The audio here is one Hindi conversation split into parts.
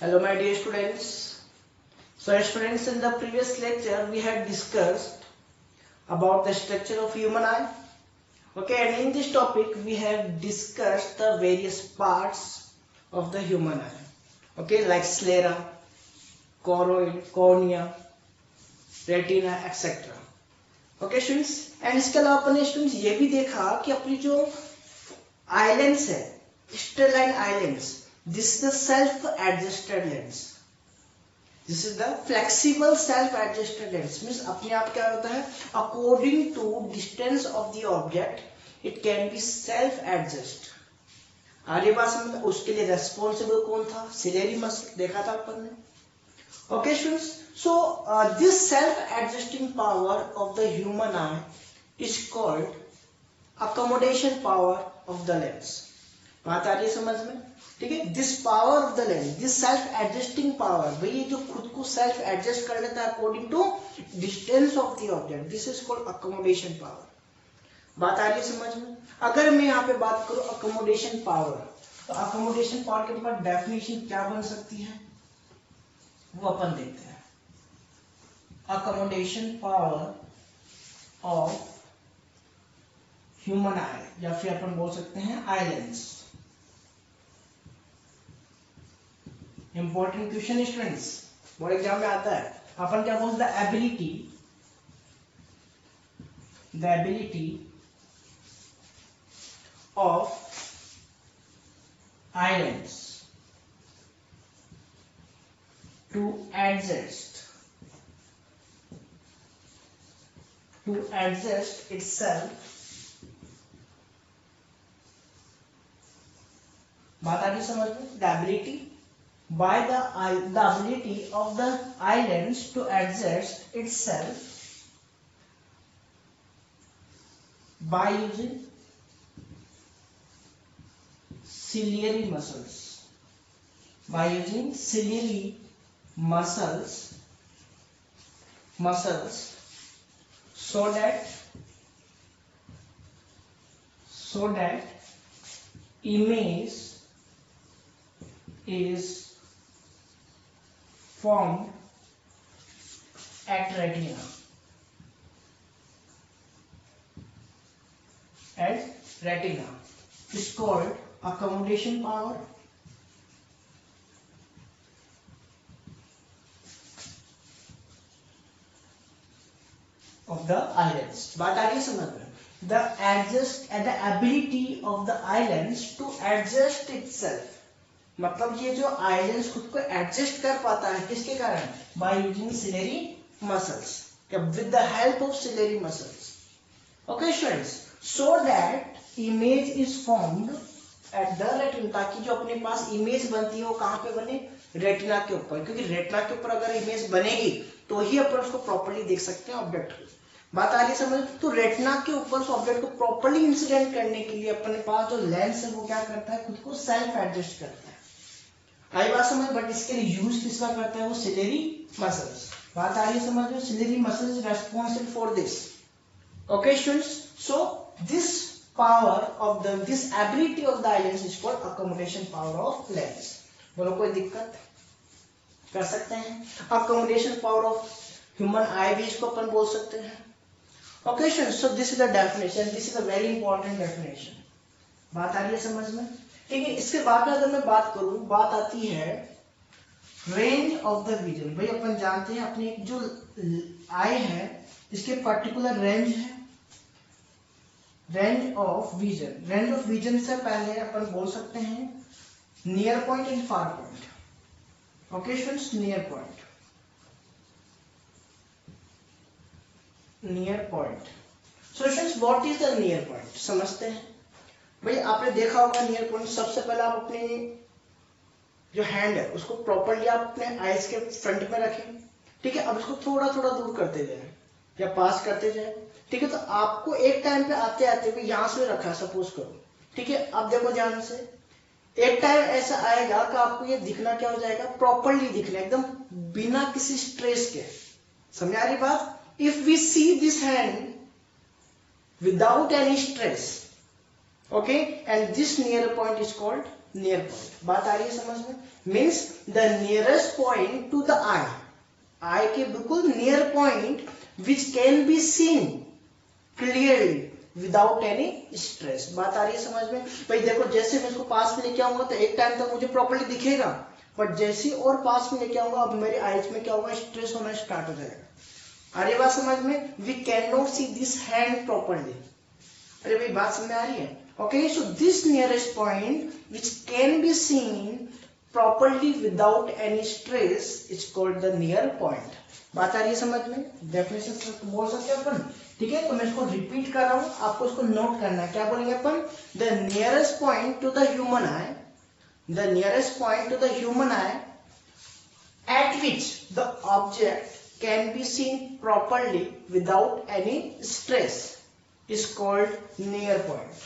Hello my dear students. So students, in the previous lecture we had discussed about the structure of human eye. Okay, and in this topic we have discussed the various parts of the human eye. Okay, like sclera, choroid, cornea, retina, etc. Okay students, and इसके अलावा अपने स्टूडेंट्स ये भी देखा कि अपनी जो आइलैंड्स है, स्टेलाइन islands, this is the self adjusted lens. This is the flexible self adjusted lens. Means अपने आप क्या होता है, according to distance of the object it can be self adjust. आगे बात समझ, उसके लिए responsible कौन था? ciliary muscle, देखा था अपन ने. Okay students, so this self adjusting power of the human eye is called accommodation power of the lens. बात आ रही है समझ में? ठीक है, this power of the lens, this self adjusting power, भाई ये जो खुद को सेल्फ एडजस्ट कर लेता है according to distance of the object, this is called accommodation power. बात आ रही है समझ में? अगर मैं यहाँ पे बात करूं अकोमोडेशन पावर, तो अकोमोडेशन पावर के ऊपर डेफिनेशन क्या बन सकती है वो अपन देखते हैं. Accommodation power of human eye, या फिर अपन बोल सकते हैं eye lens. Important question students, board exam में आता है. अपन क्या बोलते हैं? The ability of eye lens to adjust itself. बात आ गई समझ में? The ability by the ability of the islands to adjust itself by using ciliary muscles, so that image is formed at retina. Is called accommodation power of the islands. बात आ रही है समझ में? The ability of the islands to adjust itself. मतलब ये जो आइलैंड्स खुद को एडजस्ट कर पाता है किसके कारण? By using ciliary muscles, with the help of ciliary muscles. Okay students, so that image is formed at the retina, ताकि जो अपने पास इमेज बनती है वो कहाँ पे बने? रेटिना के ऊपर, क्योंकि रेटिना के ऊपर अगर इमेज बनेगी तो ही अपन उसको प्रॉपर्ली देख सकते हैं ऑब्जेक्ट को. बात आ रही है समझ? तो रेटिना के ऊपर उस ऑब्जेक्ट को प्रॉपर्ली इंसिडेंट करने के लिए अपने पास जो लेंस है वो क्या करता है? खुद को सेल्फ एडजस्ट करता है. आई बात समझ? बट इसके लिए यूज किसका करता है? वो सिलेरी मसल्स. बात आ रही है समझ में? Ciliary muscles responsible for this. Okay students, so this power of the this ability of the eye lens is called accommodation power of lens. बोलो कोई दिक्कत? कर सकते हैं. Accommodation power of human eye भी इसको अपन बोल सकते हैं. Okay students, so this is the definition, this is a very important definition. बात आ रही है समझ में? ठीक है, इसके बाद में अगर मैं बात करूं, बात आती है रेंज ऑफ द विजन. भाई अपन जानते हैं अपनी जो आई है इसके पर्टिकुलर रेंज है, range of vision. Range of vision से पहले अपन बोल सकते हैं near point and far point. Okay students, near point. So students, what is the near point? समझते हैं. भाई आपने देखा होगा नियर पॉइंट, सबसे पहले आप अपने जो हैंड है उसको प्रॉपर्ली आप अपने आईज के फ्रंट में रखें. ठीक है, अब इसको थोड़ा थोड़ा दूर करते जाए या पास करते जाए. ठीक है, तो आपको एक टाइम पे आते आते हुए यहां से रखा सपोज करो. ठीक है, अब देखो ध्यान से, एक टाइम ऐसा आएगा कि आपको ये दिखना क्या हो जाएगा? प्रॉपर्ली दिखना, एकदम बिना किसी स्ट्रेस के. समझ आ रही बात? If we see this hand without any stress, okay, and this near point is called near point. बात आ रही है समझ में? Means the nearest point to the eye, eye के बिल्कुल near point which can be seen clearly without any stress. बात आ रही है समझ में? भाई देखो, जैसे मैं इसको पास में लेके आऊंगा तो एक टाइम तक मुझे प्रॉपर्ली दिखेगा, बट जैसे और पास में लेके आऊंगा अब मेरे आईज में क्या होगा, स्ट्रेस होना स्टार्ट हो जाएगा। अरे बात समझ में? We can not see this hand properly. अरे भाई बात समझ में आ रही है? Okay, so this nearest point which can be seen properly without any stress is called the near point. बात आ रही है समझ में? डेफिनेशन बोल सकते हैं अपन, ठीक है? तो मैं इसको रिपीट कर रहा हूं, आपको इसको नोट करना है। क्या बोलेंगे अपन? The nearest point to the human eye, the nearest point to the human eye at which the object can be seen properly without any stress is called near point.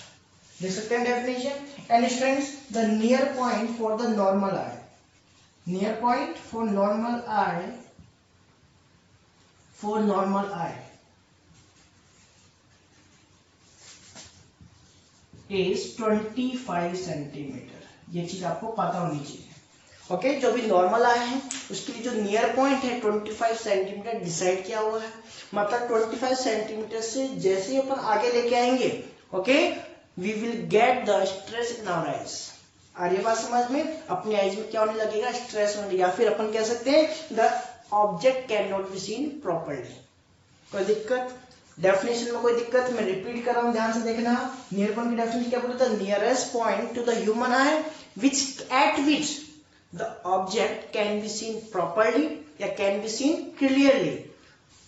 देख सकते हैं definition? And students, the near point for the normal I, near point for normal I, for normal I is 25 centimetre. ये चीज आपको पता होनी चाहिए। ओके, जो भी नॉर्मल आया है उसके लिए जो नियर पॉइंट है 25 सेंटीमीटर डिसाइड किया हुआ है। मतलब 25 सेंटीमीटर से जैसे ही अपन आगे लेके आएंगे, okay, we will get the stress in our eyes. आ रही बात समझ में? अपने आइज में क्या होने लगेगा, स्ट्रेस होने, या फिर अपन कह सकते हैं the object can not be seen properly. कोई दिक्कत? डेफिनेशन में कोई दिक्कत? मैं रिपीट कर रहा हूं, ध्यान से देखना। नियर पॉइंट की डेफिनेशन क्या बोलते हैं? Nearest point to the human I which eight which the object can be seen properly or can be seen clearly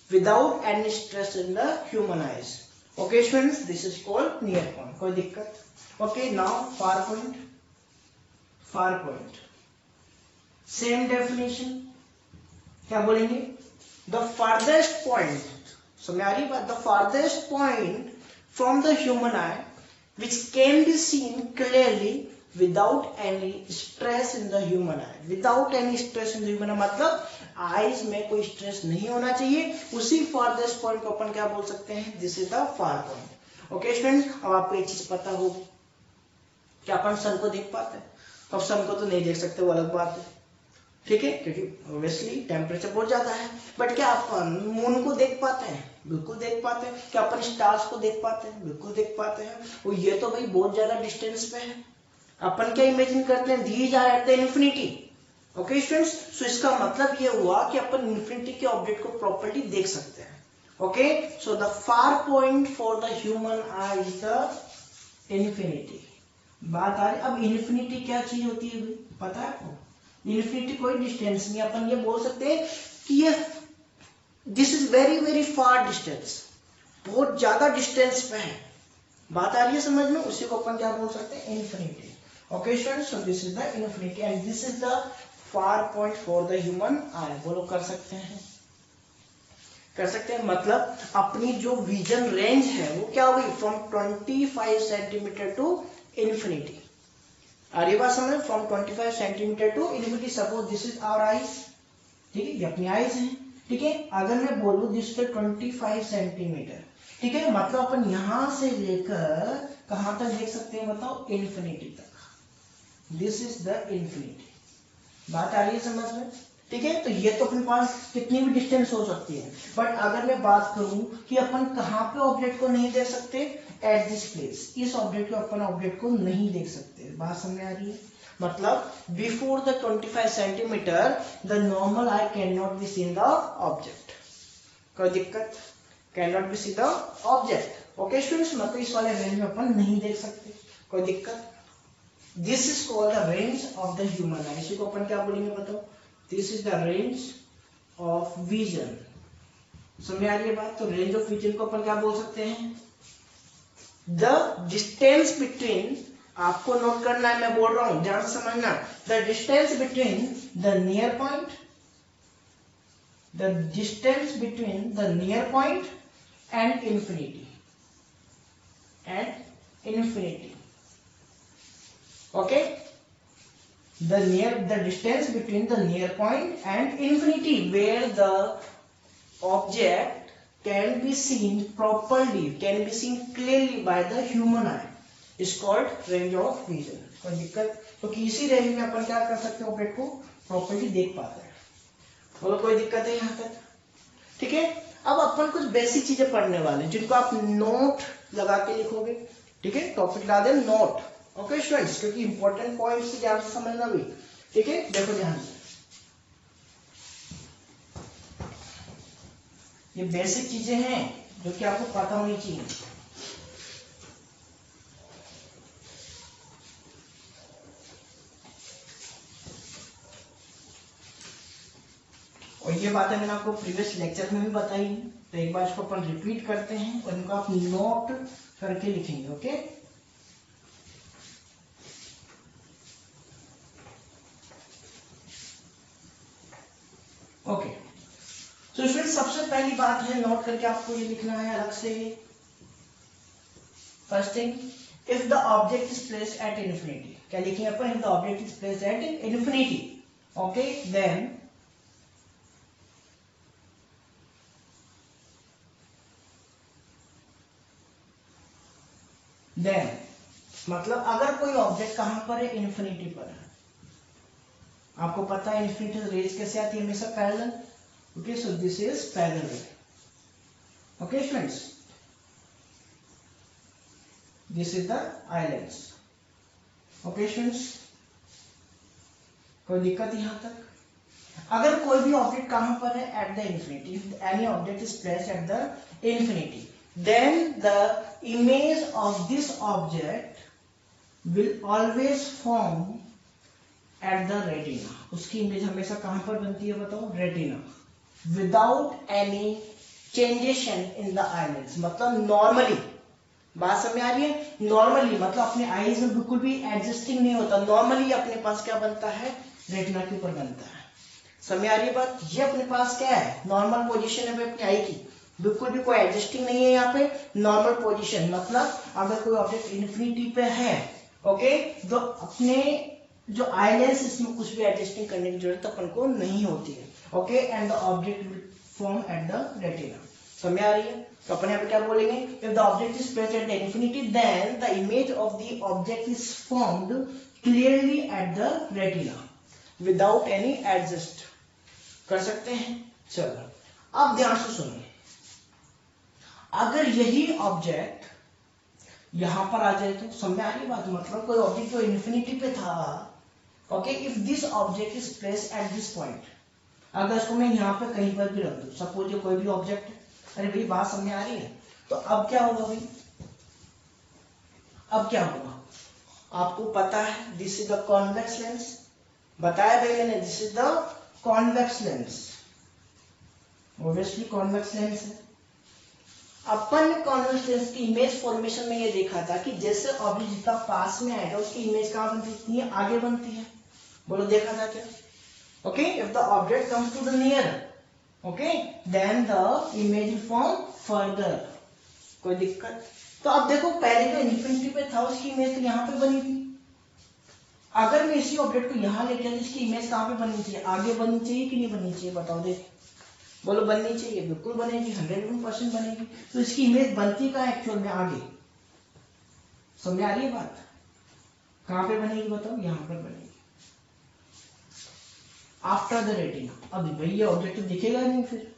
without any stress in the human eyes. Okay students, this is called near point. कोई दिक्कत? Okay, now far point. Far point, same definition. क्या बोलेंगे? The farthest point, समझ आ रही बात? The farthest point from the human eye which can be seen clearly without any stress in the human eye. Without any stress in the human eye मतलब आईज में कोई स्ट्रेस नहीं होना चाहिए, उसी फारदेस्ट पॉइंट को अपन क्या बोल सकते हैं? This is the far point. Okay students, अब आपको एक चीज पता हो, क्या अपन सन को देख पाते हैं? अब सन को तो नहीं देख सकते, वो अलग बात है, ठीक है, क्योंकि ऑब्वियसली टेम्परेचर बहुत ज्यादा है। बट क्या अपन मून को देख पाते हैं? बिल्कुल देख पाते हैं। क्या अपन स्टार्स को देख पाते हैं? बिल्कुल देख पाते हैं। और ये तो भाई बहुत ज्यादा डिस्टेंस पे है। अपन क्या इमेजिन करते हैं? These are at the infinity. Okay students, so इसका मतलब ये हुआ कि अपन इन्फिनिटी के ऑब्जेक्ट को प्रॉपर्ली देख सकते हैं। Okay, so the far point for the human eye is the infinity. बात आ रही, अब इन्फिनिटी क्या चीज होती है भाई, पता है आपको? इन्फिनिटी कोई डिस्टेंस नहीं, अपन ये बोल सकते हैं कि ये this is very very far distance, बहुत ज्यादा डिस्टेंस पे है। बात आ रही है समझ में? उसी को अपन क्या बोल सकते हैं? Infinity. Okay students, so this is the infinity and this is the far point for the human आई। बोलो, कर सकते हैं? कर सकते हैं। मतलब अपनी जो विजन रेंज है वो क्या होगी? From 25 centimetre to infinity. आ रही बात समझ? From 25 centimetre to infinity. Suppose this is our eyes, ठीक है, ये अपनी आईज है, ठीक है। अगर मैं बोलूं दिस इज 25 सेंटीमीटर, ठीक है, मतलब अपन यहां से लेकर कहां तक देख सकते हैं बताओ? इन्फिनिटी तक। This is the infinity. बात आ रही है समझ में? ठीक है, तो ये तो अपने पास कितनी भी डिस्टेंस हो सकती है, बट अगर मैं बात करूं कि अपन कहां पे ऑब्जेक्ट को नहीं देख सकते? एट दिस प्लेस, इस ऑब्जेक्ट को अपन ऑब्जेक्ट को नहीं देख सकते। बात समझ आ रही है? मतलब before the 25 centimetre the normal eye can not be seen the object. कोई दिक्कत? Can not be see the object. Okay students, मतलब इस वाले रेंज में अपन नहीं देख सकते। कोई दिक्कत? This is called the range of the human आई। इसी को अपन क्या बोलेंगे बताओ? This is the range of vision. समझ आ रही है बात? तो रेंज ऑफ विजन को अपन क्या बोल सकते हैं? द डिस्टेंस बिटवीन, आपको नोट करना है, मैं बोल रहा हूं, ध्यान से समझना। The distance between the near point, the distance between the near point and infinity, okay, the distance between the near point and infinity where the object can be seen properly, can be seen clearly by the human eye, is called range of vision. कोई दिक्कत? तो इसी रेंज में अपन क्या कर सकते हैं, ऑब्जेक्ट को प्रॉपर्ली देख पाते हैं। बोलो कोई दिक्कत है यहाँ तक? ठीक है। अब अपन कुछ बेसिक चीजें पढ़ने वाले जिनको आप नोट लगा के लिखोगे। ठीक है, टॉपिक ला दे नोट। ओके स्टूडेंट्स, क्योंकि इंपॉर्टेंट पॉइंट्स ध्यान से समझना भी। ठीक है, देखो ध्यान से, ये बेसिक चीजें हैं जो कि आपको पता होनी चाहिए। और ये बातें मैंने आपको प्रीवियस लेक्चर में भी बताई है, तो एक बार इसको अपन रिपीट करते हैं और इनको आप नोट करके लिखेंगे। Okay, okay. तो स्टूडेंट सबसे पहली बात है, नोट करके आपको ये लिखना है अलग से। First thing, if the object is placed at infinity, क्या लिखेंगे अपन? If the object is placed at infinity, okay, then मतलब अगर कोई ऑब्जेक्ट कहां पर है? इन्फिनिटी पर है। आपको पता है इन्फिनिटी रेज कैसे आती है? हमेशा parallel. Okay, so this is parallel. Okay students, this is the eye lens. Okay students, कोई दिक्कत यहां तक? अगर कोई भी ऑब्जेक्ट कहां पर है? Eight the infinity. Any object is placed at the infinity, then the image of this object will always form at the retina. उसकी इमेज हमेशा कहां पर बनती है बताओ? Retina, without any changation in the eye lens. मतलब नॉर्मली, बात समझ आ रही है? नॉर्मली मतलब अपने आईज में बिल्कुल भी एडजस्टिंग नहीं होता, नॉर्मली अपने पास क्या बनता है? रेटिना के ऊपर बनता है। समझ आ रही है बात? ये अपने पास क्या है? नॉर्मल पोजीशन है अपनी आई की, बिल्कुल भी कोई एडजस्टिंग नहीं है यहाँ पे, नॉर्मल पोजीशन। मतलब अगर कोई ऑब्जेक्ट इन्फिनिटी पे है, ओके, तो अपने जो आई लेंस, इसमें कुछ भी एडजस्टिंग करने की जरूरत अपन को नहीं होती है। Okay, and the object will form at the retina. समझ आ रही है? तो अपन यहाँ पे क्या बोलेंगे? If the object is placed at the infinity, then the image of the object is formed clearly at the retina without any adjust. कर सकते हैं? चलो, अब ध्यान से सुनो, अगर यही ऑब्जेक्ट यहां पर आ जाए तो समझ आ रही बात? मतलब कोई ऑब्जेक्ट जो इन्फिनिटी पे था, okay, if this object is placed eight this point, अगर इसको मैं यहां पे कहीं पर भी रख दूं, सपोज ये कोई भी ऑब्जेक्ट, अरे भाई बात समझ आ रही है? तो अब क्या होगा भाई? अब क्या होगा? आपको पता है this is the convex lens, बताया भाई मैंने, this is the convex lens, obviously convex lens है। अपन ने कॉन्वेक्स लेंस की इमेज फॉर्मेशन में ये देखा था कि जैसे ऑब्जेक्ट जितना पास में आएगा उसकी इमेज कहां बनती है? आगे बनती है। बोलो देखा था क्या? Okay, if the object comes to the near, okay, then the image will form further. कोई दिक्कत? तो अब देखो, पहले जो इन्फिनिटी पे था उसकी इमेज तो यहाँ पे बनी थी। अगर मैं इसी ऑब्जेक्ट को यहाँ लेके आऊं, इसकी इमेज कहां पे बननी चाहिए? आगे बननी चाहिए कि नहीं बननी चाहिए? बताओ देख, बोलो बननी चाहिए, बिल्कुल बनेगी, 101% बनेगी। तो इसकी इमेज बनती कहाँ एक्चुअल में? आगे। समझ आ रही है बात? कहां पे बनेगी बताओ? यहां पर बनेगी, आफ्टर द रेटिना। अब भाई ये ऑब्जेक्ट दिखेगा नहीं फिर।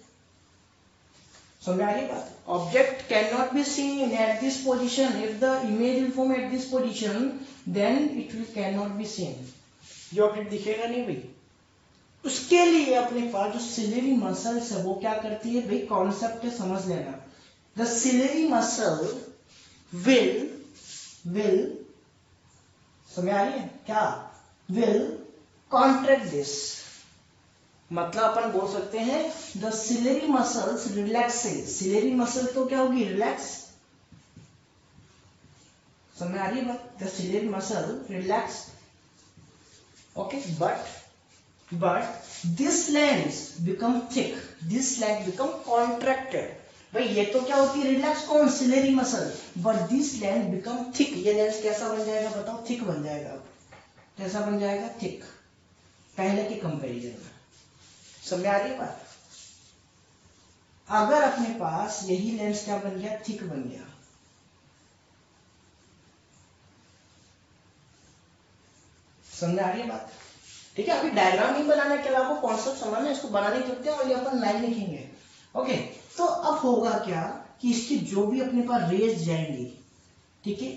समझ आ रही है बात? Object can not be seen at this position, if the image will form at this position, then it will can not be seen. ये ऑब्जेक्ट दिखेगा नहीं भाई। उसके लिए अपने पास जो सिलेरी मसल्स है वो क्या करती है भाई? कॉन्सेप्ट है, समझ लेना। द सिलेरी मसल विल समझ आ रही है क्या? Will contract this. मतलब अपन बोल सकते हैं the ciliary muscles relaxes. Ciliary muscle तो क्या होगी? रिलैक्स। समझ आ रही है बात? The ciliary muscle relax, okay, but this lens become thick, this lens become contracted। भाई ये तो क्या होती है? रिलैक्स। कौन? Ciliary muscle. But this lens become thick, ये लेंस कैसा बन जाएगा बताओ? थिक बन जाएगा। कैसा बन जाएगा? थिक, पहले के कंपैरिजन में। समझ आ रही है बात? अगर अपने पास यही लेंस क्या बन गया? थिक बन गया, समझ आ रही है बात? ठीक है, अभी डायग्राम नहीं बनाने के अलावा कॉन्सेप्ट समझना है, इसको बनाने देते हैं और ये अपन लाइन लिखेंगे। ओके, तो अब होगा क्या कि इसकी जो भी अपने पास रेज जाएंगी, ठीक है,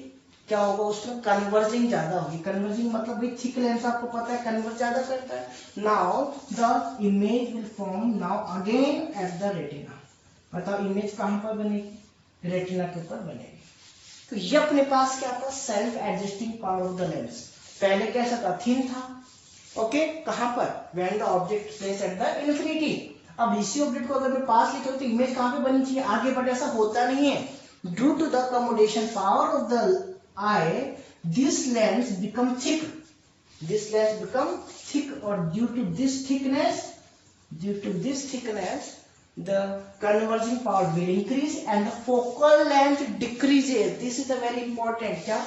क्या होगा उसमें कन्वर्जिंग ज्यादा होगी। कन्वर्जिंग मतलब भाई थिक लेंस आपको पता है कन्वर्ज ज्यादा करता है। Now the image will form now again eight the retina. बताओ इमेज कहां पर बनेगी? रेटिना के ऊपर बनेगी। तो ये अपने पास क्या था? Self adjusting power of the lens. पहले कैसा था? थिन था। ओके, कहां पर? When the object place at the infinity. अब इसी ऑब्जेक्ट को अगर मैं पास लिखे तो इमेज कहां पे बननी चाहिए? आगे, बट ऐसा होता नहीं है। Due to the accommodation power of the eye, this lens become thick. This lens become thick, or due to this thickness, the converging power will increase and the focal length decreases. This is a very important. क्या?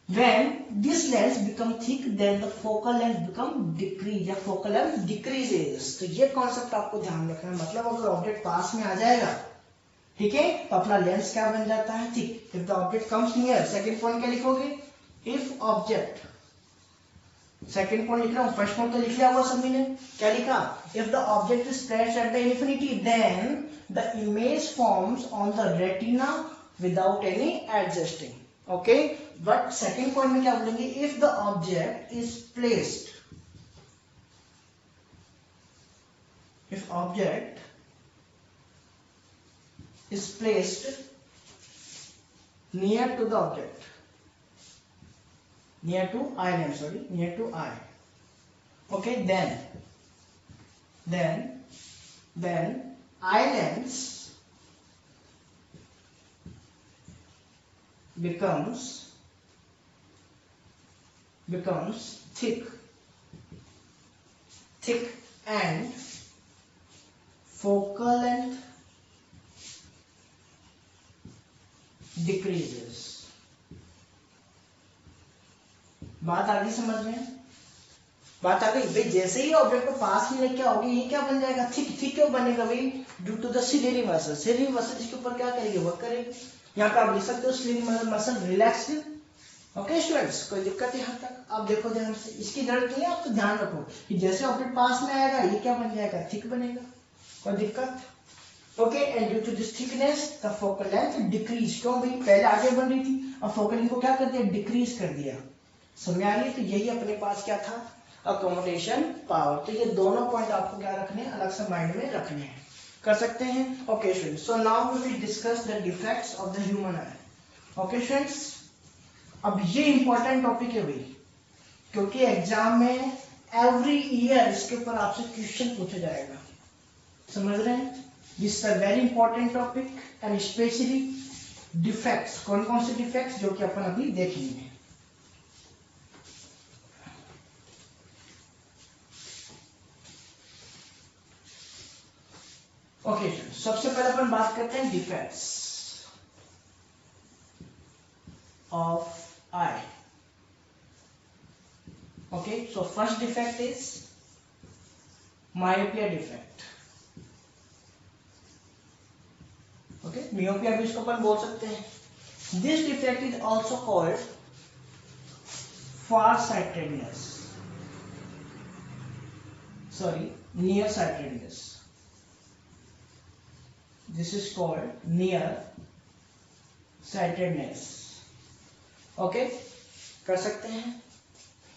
When this lens become thick, then the focal length become decrease या focal length decreases. तो ये कॉन्सेप्ट आपको ध्यान रखना है। मतलब अगर ऑब्जेक्ट पास में आ जाएगा, ठीक है, तो अपना लेंस क्या बन जाता है? Thick. If the object comes near, second point क्या लिखोगे? इफ ऑब्जेक्ट, सेकंड पॉइंट लिख रहा हूं, फर्स्ट पॉइंट तो लिख लिया होगा सभी ने। क्या लिखा? If the object is placed at the infinity, then the image forms on the retina without any adjusting. Okay, but second point में क्या बोलेंगे? If the object is placed, if object is placed near to the object, near to eye lens, sorry, near to eye. Okay, then eye lens becomes thick and focal length decreases. बात आ गई समझ में? बात आ गई भाई। जैसे ही ऑब्जेक्ट को पास में लेके आओगे, ये क्या बन जाएगा? थिक। थिक क्यों बनेगा भाई? Due to the ciliary muscle. Ciliary muscle इसके ऊपर क्या करेगी? वर्क करेगी। यहाँ पे आप लिख सकते हो ciliary muscle relaxed. Okay students, कोई दिक्कत है यहाँ तक? आप देखो ध्यान से, इसकी जरूरत नहीं है, आप तो ध्यान रखो कि जैसे ऑब्जेक्ट पास में आएगा, ये क्या बन जाएगा? थिक बनेगा। कोई दिक्कत? Okay, and due to this thickness the focal length decrease. क्यों भाई? पहले आगे बन रही थी, अब फोकल लेंथ को क्या कर दिया? डिक्रीज कर दिया। समझ आ रही है? तो यही अपने पास क्या था? Accommodation power. तो ये दोनों पॉइंट आपको क्या रखने हैं? अलग से माइंड में रखने हैं। कर सकते हैं? Okay students, so now we will discuss the defects of the human eye. Okay students, अब ये इंपॉर्टेंट टॉपिक है भाई, क्योंकि एग्जाम में एवरी ईयर इसके ऊपर आपसे क्वेश्चन पूछा जाएगा। समझ रहे हैं? This is a very important topic and specially defects. कौन कौन से डिफेक्ट्स? जो कि अपन अभी देखेंगे। ओके, सबसे पहले अपन बात करते हैं defects of eye. Okay, so first defect is myopia defect. Okay, myopia भी इसको अपन बोल सकते हैं। This defect is also called far sightedness, sorry, near sightedness. This is called near sightedness. Okay, कर सकते हैं,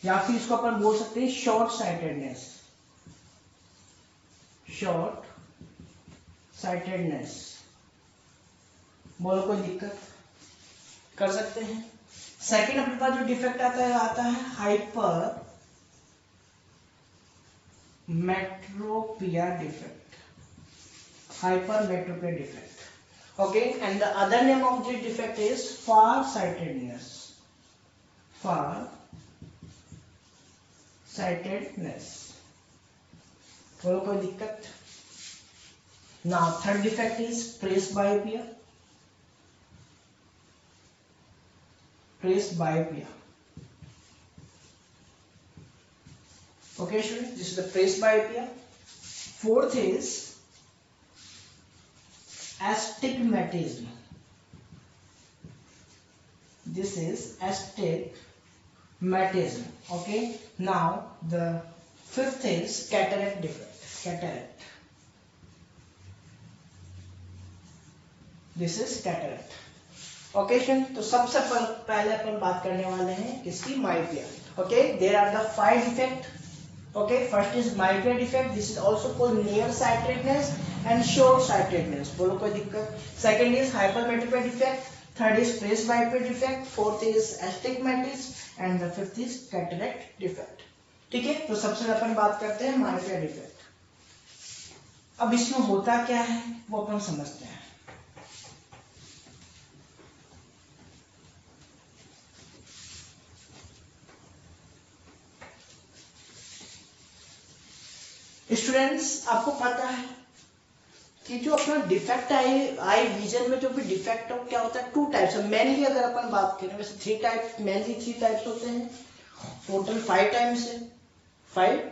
या फिर इसको अपन बोल सकते हैं शॉर्ट साइटेडनेस। शॉर्ट साइटेडनेस बोलो, कोई दिक्कत? कर सकते हैं। सेकंड अपने पास जो डिफेक्ट आता है hypermetropia defect. Hypermetropia defect. Okay, and the other name of this defect is farsightedness. Farsightedness. बोलो, कोई दिक्कत? Now third defect is presbyopia. Presbyopia. Okay, students, this is the presbyopia. Fourth is astigmatism. This is astigmatism. astigmatism. Okay, now the fifth is cataract defect. Cataract. This is cataract. Okay, तो सबसे पहले अपन बात करने वाले हैं किसकी, myopia. Okay, there are the 5 defect. Okay, first is myopia defect. This is also called nearsightedness and short-sightedness. बोलो कोई दिक्कत. Second is hypermetropia defect. Third is presbyopia defect. Fourth is astigmatism and the fifth is cataract defect. ठीक है, तो सबसे अपन बात करते हैं myopia defect. अब इसमें होता क्या है वो अपन समझते हैं. स्टूडेंट्स, आपको पता है कि जो अपना डिफेक्ट आई विजन में जो भी डिफेक्ट हो क्या होता है, 2 टाइप्स है मेनली. अगर अपन बात करें वैसे 3 टाइप, मेनली 3 टाइप्स होते हैं. टोटल 5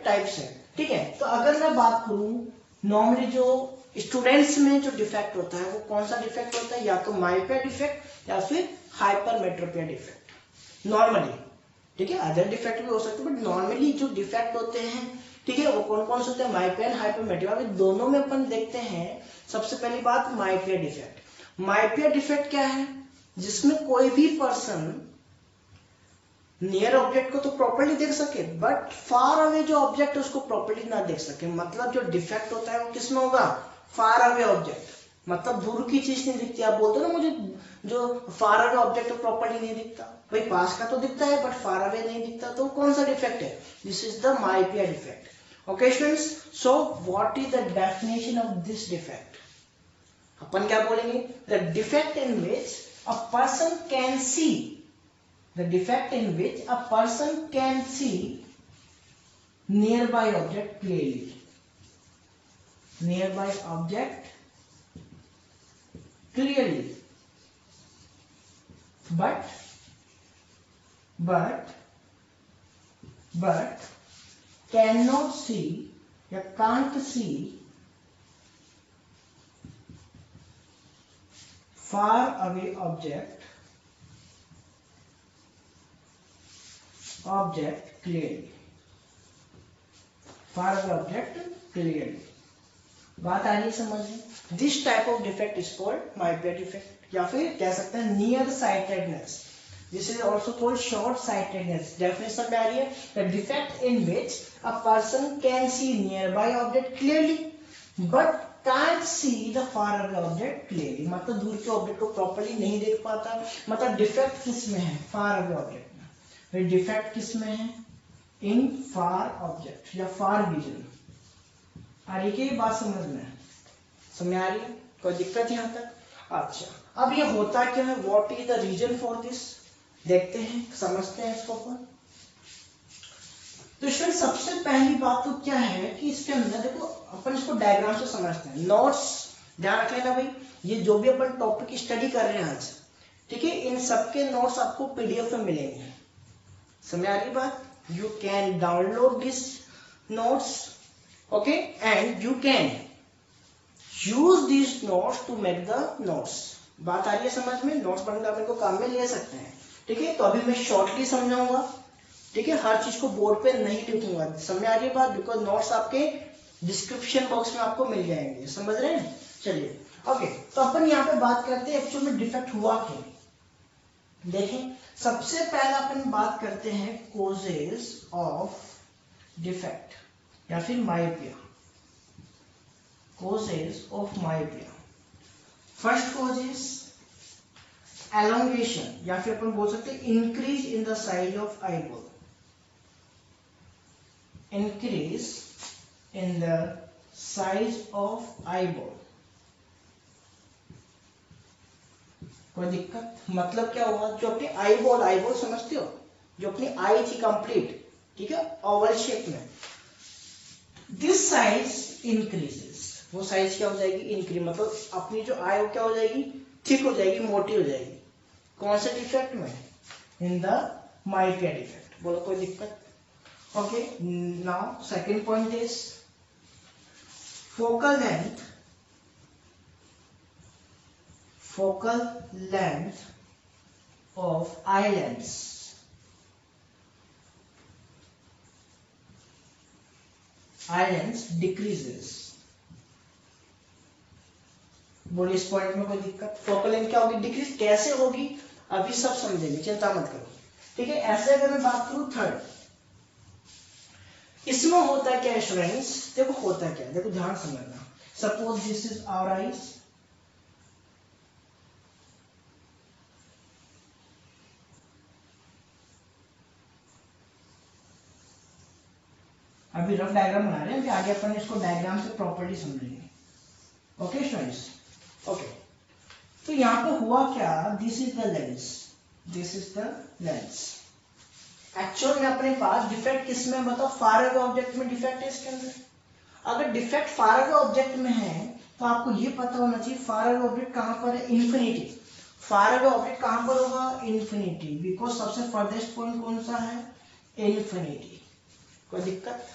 टाइप्स है. ठीक है, तो अगर मैं बात करूं नॉर्मली जो स्टूडेंट्स में जो डिफेक्ट होता है वो कौन सा डिफेक्ट होता है, या तो मायोपिया डिफेक्ट या फिर हाइपरमेट्रोपिया डिफेक्ट नॉर्मली. ठीक है, अदर डिफेक्ट भी हो सकते हैं बट नॉर्मली जो डिफेक्ट होते हैं, ठीक है, वो कौन कौन से होते हैं, मायोपिया एंड हाइपरमेट्रोपिया. दोनों में अपन देखते हैं. सबसे पहली बात मायोपिया डिफेक्ट. मायोपिया डिफेक्ट क्या है, जिसमें कोई भी पर्सन नियर ऑब्जेक्ट को तो प्रॉपर्ली देख सके बट फार अवे जो ऑब्जेक्ट है उसको प्रॉपर्ली ना देख सके. मतलब जो डिफेक्ट होता है वो किसमें होगा, फार अवे ऑब्जेक्ट. मतलब दूर की चीज नहीं दिखती. आप बोलते हो ना मुझे जो फार अवे ऑब्जेक्ट प्रॉपर्ली नहीं दिखता, भाई पास का तो दिखता है बट फार अवे नहीं दिखता, तो कौन सा डिफेक्ट है, this is the myopia defect. Okay students, so what is the definition of this defect. अपन क्या बोलेंगे, the defect in which a person can see, the defect in which a person can see nearby object clearly. Nearby object clearly, but cannot see या can't see far away object clearly. Far away object clearly. बात आ रही है समझ में. This type of defect is called myopia defect, या फिर कह सकते हैं near sightedness. This is also called short sightedness. Definition में आ रही है, the defect in which a person can C near by object clearly but can't see the far away object clearly. मतलब दूर के ऑब्जेक्ट को प्रॉपर्ली नहीं देख पाता. मतलब डिफेक्ट किस में है, फार अवे ऑब्जेक्ट. डिफेक्ट किस में है, इन फार ऑब्जेक्ट या फार विजन. आ रही है बात समझ में आ रही है, कोई दिक्कत यहाँ तक. अच्छा, अब ये होता क्या है, what is the reason for this, देखते हैं, समझते हैं इसको अपन. तो इसमें सबसे पहली बात तो क्या है कि इसके अंदर देखो अपन इसको डायग्राम से समझते हैं. नोट्स ध्यान रख लेना भाई, ये जो भी अपन टॉपिक स्टडी कर रहे हैं आज, ठीक है, इन सबके नोट्स आपको पीडीएफ में मिलेंगे. समझ आ रही बात. You can download this notes, okay, and you can use this notes to make the notes. बात आ रही है समझ में. नोट्स बनकर आप इनको काम में ले सकते हैं. ठीक है, तो अभी मैं शॉर्टली समझाऊंगा. ठीक है, हर चीज को बोर्ड पे नहीं लिखूंगा. समझ आ रही है बात, बिकॉज नोट्स आपके डिस्क्रिप्शन बॉक्स में आपको मिल जाएंगे. समझ रहे हैं. चलिए ओके, तो अपन यहाँ पे बात करते हैं एक्चुअल में डिफेक्ट हुआ क्या. देखें, सबसे पहले अपन बात करते हैं कोजेस ऑफ डिफेक्ट या फिर myopia. Causes of myopia. First cause is elongation या फिर अपन बोल सकते हैं increase in the size of eyeball. Increase in the size of eyeball. कोई दिक्कत, मतलब क्या हुआ, जो अपनी आईबॉल समझते हो, जो अपनी आई थी कंप्लीट, ठीक है, ओवल शेप में, दिस साइज इंक्रीजेस. वो साइज क्या हो जाएगी, इंक्रीज. मतलब अपनी जो आई क्या हो जाएगी, थिक हो जाएगी, मोटी हो जाएगी. कौन से डिफेक्ट में, इन द मायोपिया डिफेक्ट. बोलो कोई दिक्कत. Okay, now second point is focal length of eye lens eye lens decreases. बोलिए इस पॉइंट में कोई दिक्कत? फोकल लेंथ क्या होगी? डिक्रीज। कैसे होगी अभी सब समझेंगे, चिंता मत करो, ठीक है। ऐसे अगर मैं बात करूं थर्ड, इसमें होता है क्या स्टूडेंट्स? देखो होता क्या, देखो ध्यान समझना। Suppose this is our eyes, अभी रफ डायग्राम बना रहे हैं, फिर आगे अपन इसको डायग्राम से प्रॉपर्ली समझेंगे। Okay students, okay. तो यहाँ पे हुआ क्या, this is the lens, this is the lens. Actual में अपने पास डिफेक्ट किसमें बताओ? फार अवे ऑब्जेक्ट में डिफेक्ट है इसके अंदर। अगर डिफेक्ट फार अवे ऑब्जेक्ट में है तो आपको ये पता होना चाहिए फार अवे ऑब्जेक्ट कहां पर है? इन्फिनिटी। फार अवे ऑब्जेक्ट कहां पर होगा? इन्फिनिटी, बिकॉज सबसे फर्देस्ट पॉइंट कौन सा है? इन्फिनिटी। कोई दिक्कत?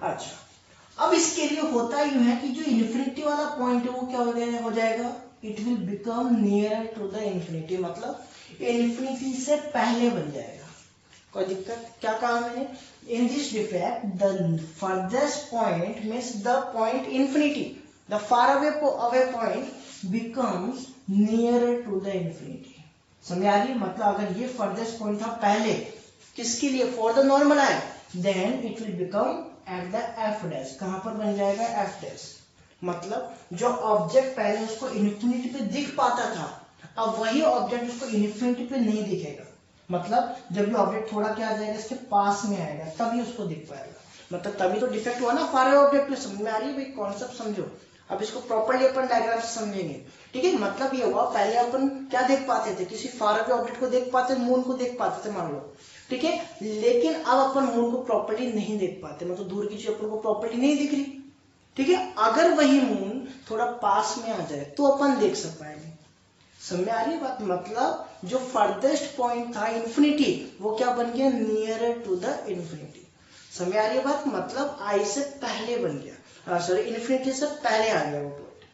अच्छा, अब इसके लिए होता यूं है कि जो इन्फिनिटी वाला पॉइंट है वो क्या हो जाएगा? It will become near to the infinity, मतलब इन्फिनिटी से पहले बन जाएगा। कोई दिक्कत? क्या कहा मैंने? In this defect the farthest point means the point infinity, the far away point becomes near to the infinity. समझ आ रही? मतलब अगर ये फर्देस्ट पॉइंट था पहले किसके लिए? For the normal eye, then it will become at the F dash. कहां पर बन जाएगा? F dash. मतलब जो ऑब्जेक्ट पहले उसको इन्फिनिटी पे दिख पाता था, अब वही ऑब्जेक्ट उसको इन्फिनिटी पे नहीं दिखेगा। मतलब जब भी ऑब्जेक्ट थोड़ा क्या आ जाएगा, इसके पास में आएगा, तभी उसको दिख पाएगा। मतलब तभी तो डिफेक्ट हुआ ना फार अवे ऑब्जेक्ट में। समझ में आ रही है भाई? कॉन्सेप्ट समझो। अब इसको प्रॉपर्ली अपन डायग्राम से समझेंगे, ठीक है। मतलब ये हुआ, पहले अपन क्या देख पाते थे? किसी फार अवे ऑब्जेक्ट को देख पाते, मून को देख पाते थे मान लो, ठीक है। लेकिन अब अपन मून को प्रॉपर्ली नहीं देख पाते, मतलब दूर की चीज अपन को प्रॉपर्ली नहीं दिख रही, ठीक है। अगर वही मून थोड़ा पास में आ जाए तो अपन देख सक पाएंगे। समझ में आ रही है बात? मतलब जो फर्देस्ट पॉइंट था इन्फिनिटी, वो क्या बन गया? Near to the infinity. समझ आ रही है बात? मतलब आई से पहले बन गया, सॉरी इन्फिनिटी से पहले आ गया वो पॉइंट।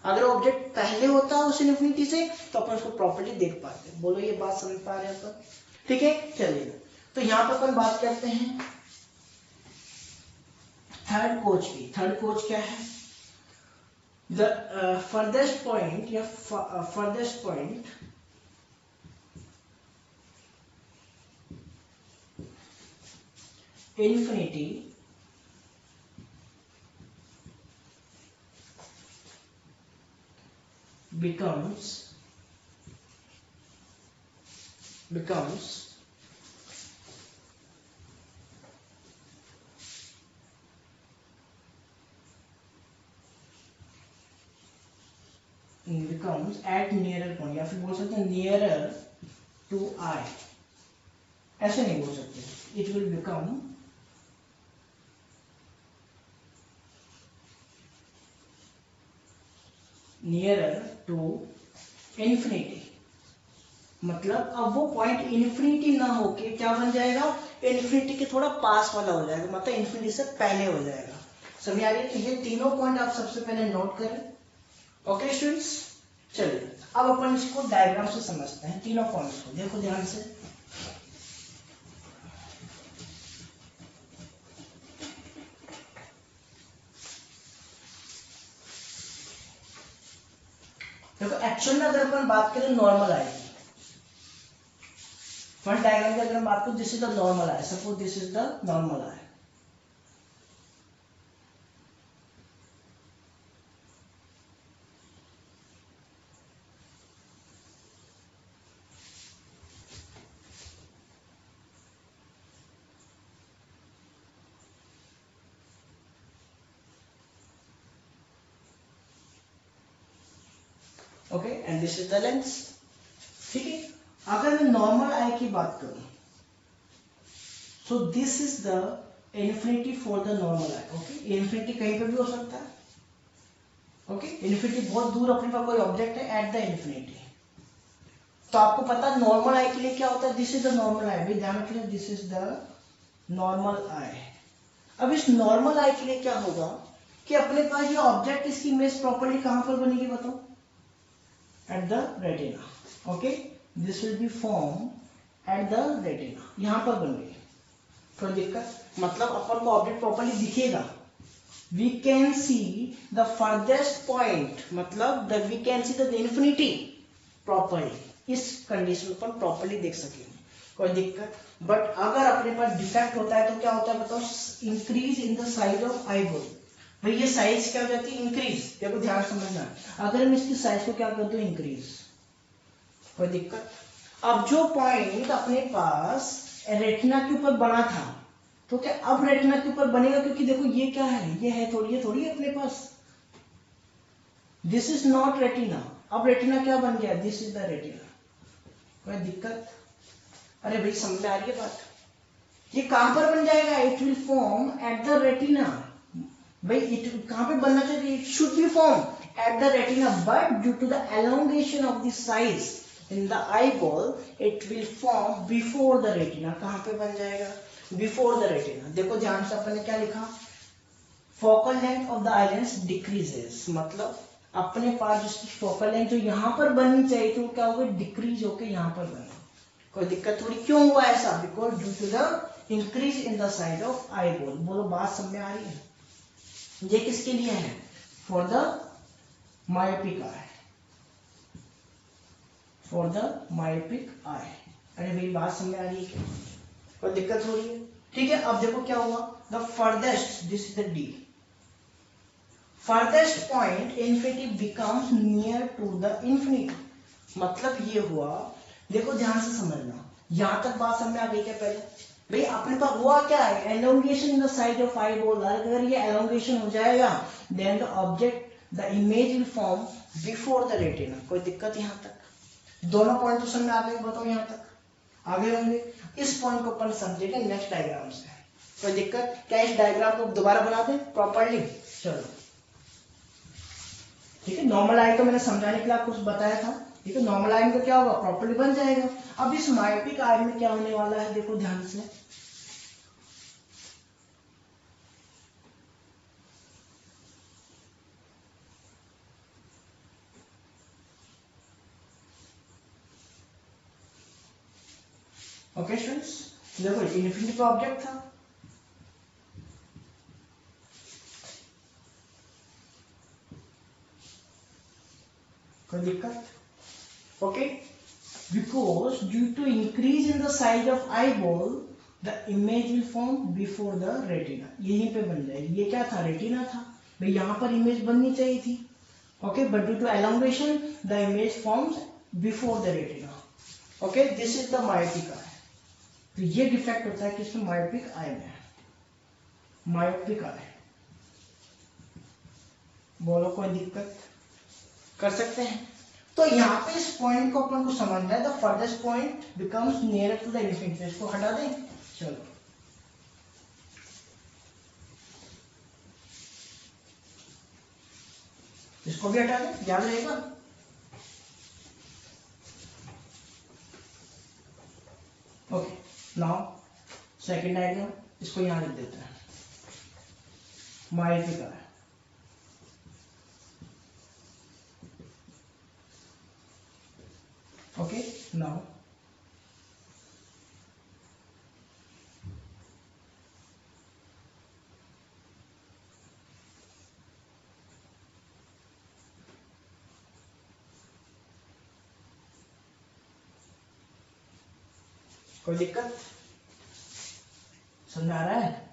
अगर ऑब्जेक्ट पहले होता उस इन्फिनिटी से तो अपन उसको प्रॉपर्ली देख पाते। बोलो ये बात समझ पा रहे हैं अपन? ठीक है, चलिए। तो यहां पर अपन बात करते हैं थर्ड कोच की। थर्ड कोच क्या है? द फर्देस्ट पॉइंट या farthest point infinity becomes at nearer point, या फिर बोल सकते हैं nearer to I, ऐसे नहीं बोल सकते। it will become nearer to infinity। मतलब अब वो पॉइंट इन्फिनिटी ना होके क्या बन जाएगा? इन्फिनिटी के थोड़ा पास वाला हो जाएगा, मतलब इन्फिनिटी से पहले हो जाएगा। समझ आ रही है? तो ये तीनों पॉइंट आप सबसे पहले नोट करें। ओके स्टूडेंट्स, चलिए अब अपन इसको डायग्राम से समझते हैं तीनों पॉइंट्स को। देखो ध्यान से, देखो एक्चुअल में अगर अपन बात करें नॉर्मल आई की, फ्रंट डायग्राम की अगर हम बात करें, this is the normal I, suppose this is the normal I. Okay, and this is the lens, ठीक है। अगर मैं नॉर्मल आई की बात करूं, सो this is the infinity for the normal I. Okay, infinity कहीं पे भी हो सकता है। ओके, इन्फिनिटी बहुत दूर अपने पास कोई ऑब्जेक्ट है एट द इन्फिनिटी, तो आपको पता है नॉर्मल आई के लिए क्या होता है? दिस इज द नॉर्मल आई, भाई ध्यान रखिए, दिस इज द नॉर्मल आई। अब इस नॉर्मल आई के लिए क्या होगा कि अपने पास ये ऑब्जेक्ट, इसकी इमेज प्रॉपर्ली कहां पर बनेगी बताओ? At the retina. Okay, this will be form at the retina, यहां पर बन गई। कोई दिक्कत, मतलब अपन को ऑब्जेक्ट प्रॉपर्ली दिखेगा। We can see the farthest point, मतलब we can see the infinity properly. इस कंडीशन पर प्रॉपर्ली देख सकेंगे, कोई दिक्कत। बट अगर अपने पास डिफेक्ट होता है तो क्या होता है बताओ, increase in the size of eyeball. भाई ये साइज क्या हो जाती है, इंक्रीज। देखो ध्यान समझना, अगर मैं इसकी साइज को क्या कर दूं, इंक्रीज, कोई दिक्कत। अब जो पॉइंट अपने पास रेटिना के ऊपर बना था, तो क्या अब रेटिना के ऊपर बनेगा, क्योंकि देखो ये क्या है, ये थोड़ी है अपने पास, दिस इज नॉट रेटिना। अब रेटिना क्या बन गया, दिस इज द रेटिना, कोई दिक्कत। अरे भाई समझ में आ रही है बात, ये कहां पर बन जाएगा, it will form at the retina. भाई इट कहां पे बनना चाहिए, it should be form at the retina, but due to the elongation of the size in the eyeball it will form before the retina. कहां पे बन जाएगा, बिफोर द रेटिना। देखो ध्यान से अपन ने क्या लिखा, focal length of the eye lens decreases, मतलब अपने पास जिसकी फोकल लेंथ जो यहाँ पर बननी चाहिए थी वो क्या होगा, डिक्रीज होकर यहाँ पर बना। कोई दिक्कत थोड़ी, क्यों हुआ ऐसा, because due to the increase in the size of eyeball. बोलो बात समझ में आ रही है। ये किसके लिए है, for the myopic I, for the myopic आई। अरे भाई बात समझ में आ रही है क्या, कोई दिक्कत हो रही है, ठीक है। अब देखो क्या हुआ, the farthest, this is the D, farthest point infinity becomes near to the infinity. मतलब ये हुआ, देखो ध्यान से समझना, यहां तक बात समझ में आ गई क्या पहले, भाई अपने पास हुआ क्या है, elongation in the side of eyeball. अगर ये एलोंगेशन हो जाएगा then the object, the image will form before the retina. कोई दिक्कत यहां तक, दोनों पॉइंट तो समझ में आ गए, बताओ यहां तक आगे होंगे। इस पॉइंट को अपन समझेंगे नेक्स्ट डायग्राम से, कोई दिक्कत। क्या इस डायग्राम को दोबारा बना दें प्रॉपर्ली, चलो ठीक है। नॉर्मल आई तो मैंने समझाने के लिए आपको बताया था, ठीक है। नॉर्मल आई में क्या होगा, प्रॉपर्ली बन जाएगा। अब इस मायोपिक आई में क्या होने वाला है, देखो ध्यान से, ओके स्टूडेंट्स, देखो इन्फिनिटी का ऑब्जेक्ट था, कोई दिक्कत, okay. Because due to increase in the size of eyeball the image will form before the retina. यहीं पे बन जाएगी, ये क्या था, रेटिना था, भाई यहां पर इमेज बननी चाहिए थी, okay. But due to elongation the image forms before the retina, okay. This is the myopic eye. तो ये डिफेक्ट होता है किसमें, मायोपिक आई में, मायोपिक आई। बोलो कोई दिक्कत, कर सकते हैं। तो यहाँ पे इस पॉइंट को अपन को समझना है, the farthest point becomes near to the infinity. इसको हटा दें, चलो इसको भी हटा दें, याद रहेगा। ओके, नाउ सेकंड डायग्राम, इसको यहां लिख देते हैं, मायोपिक आई। Okay, now कोई दिक्कत, समझ आ रहा है।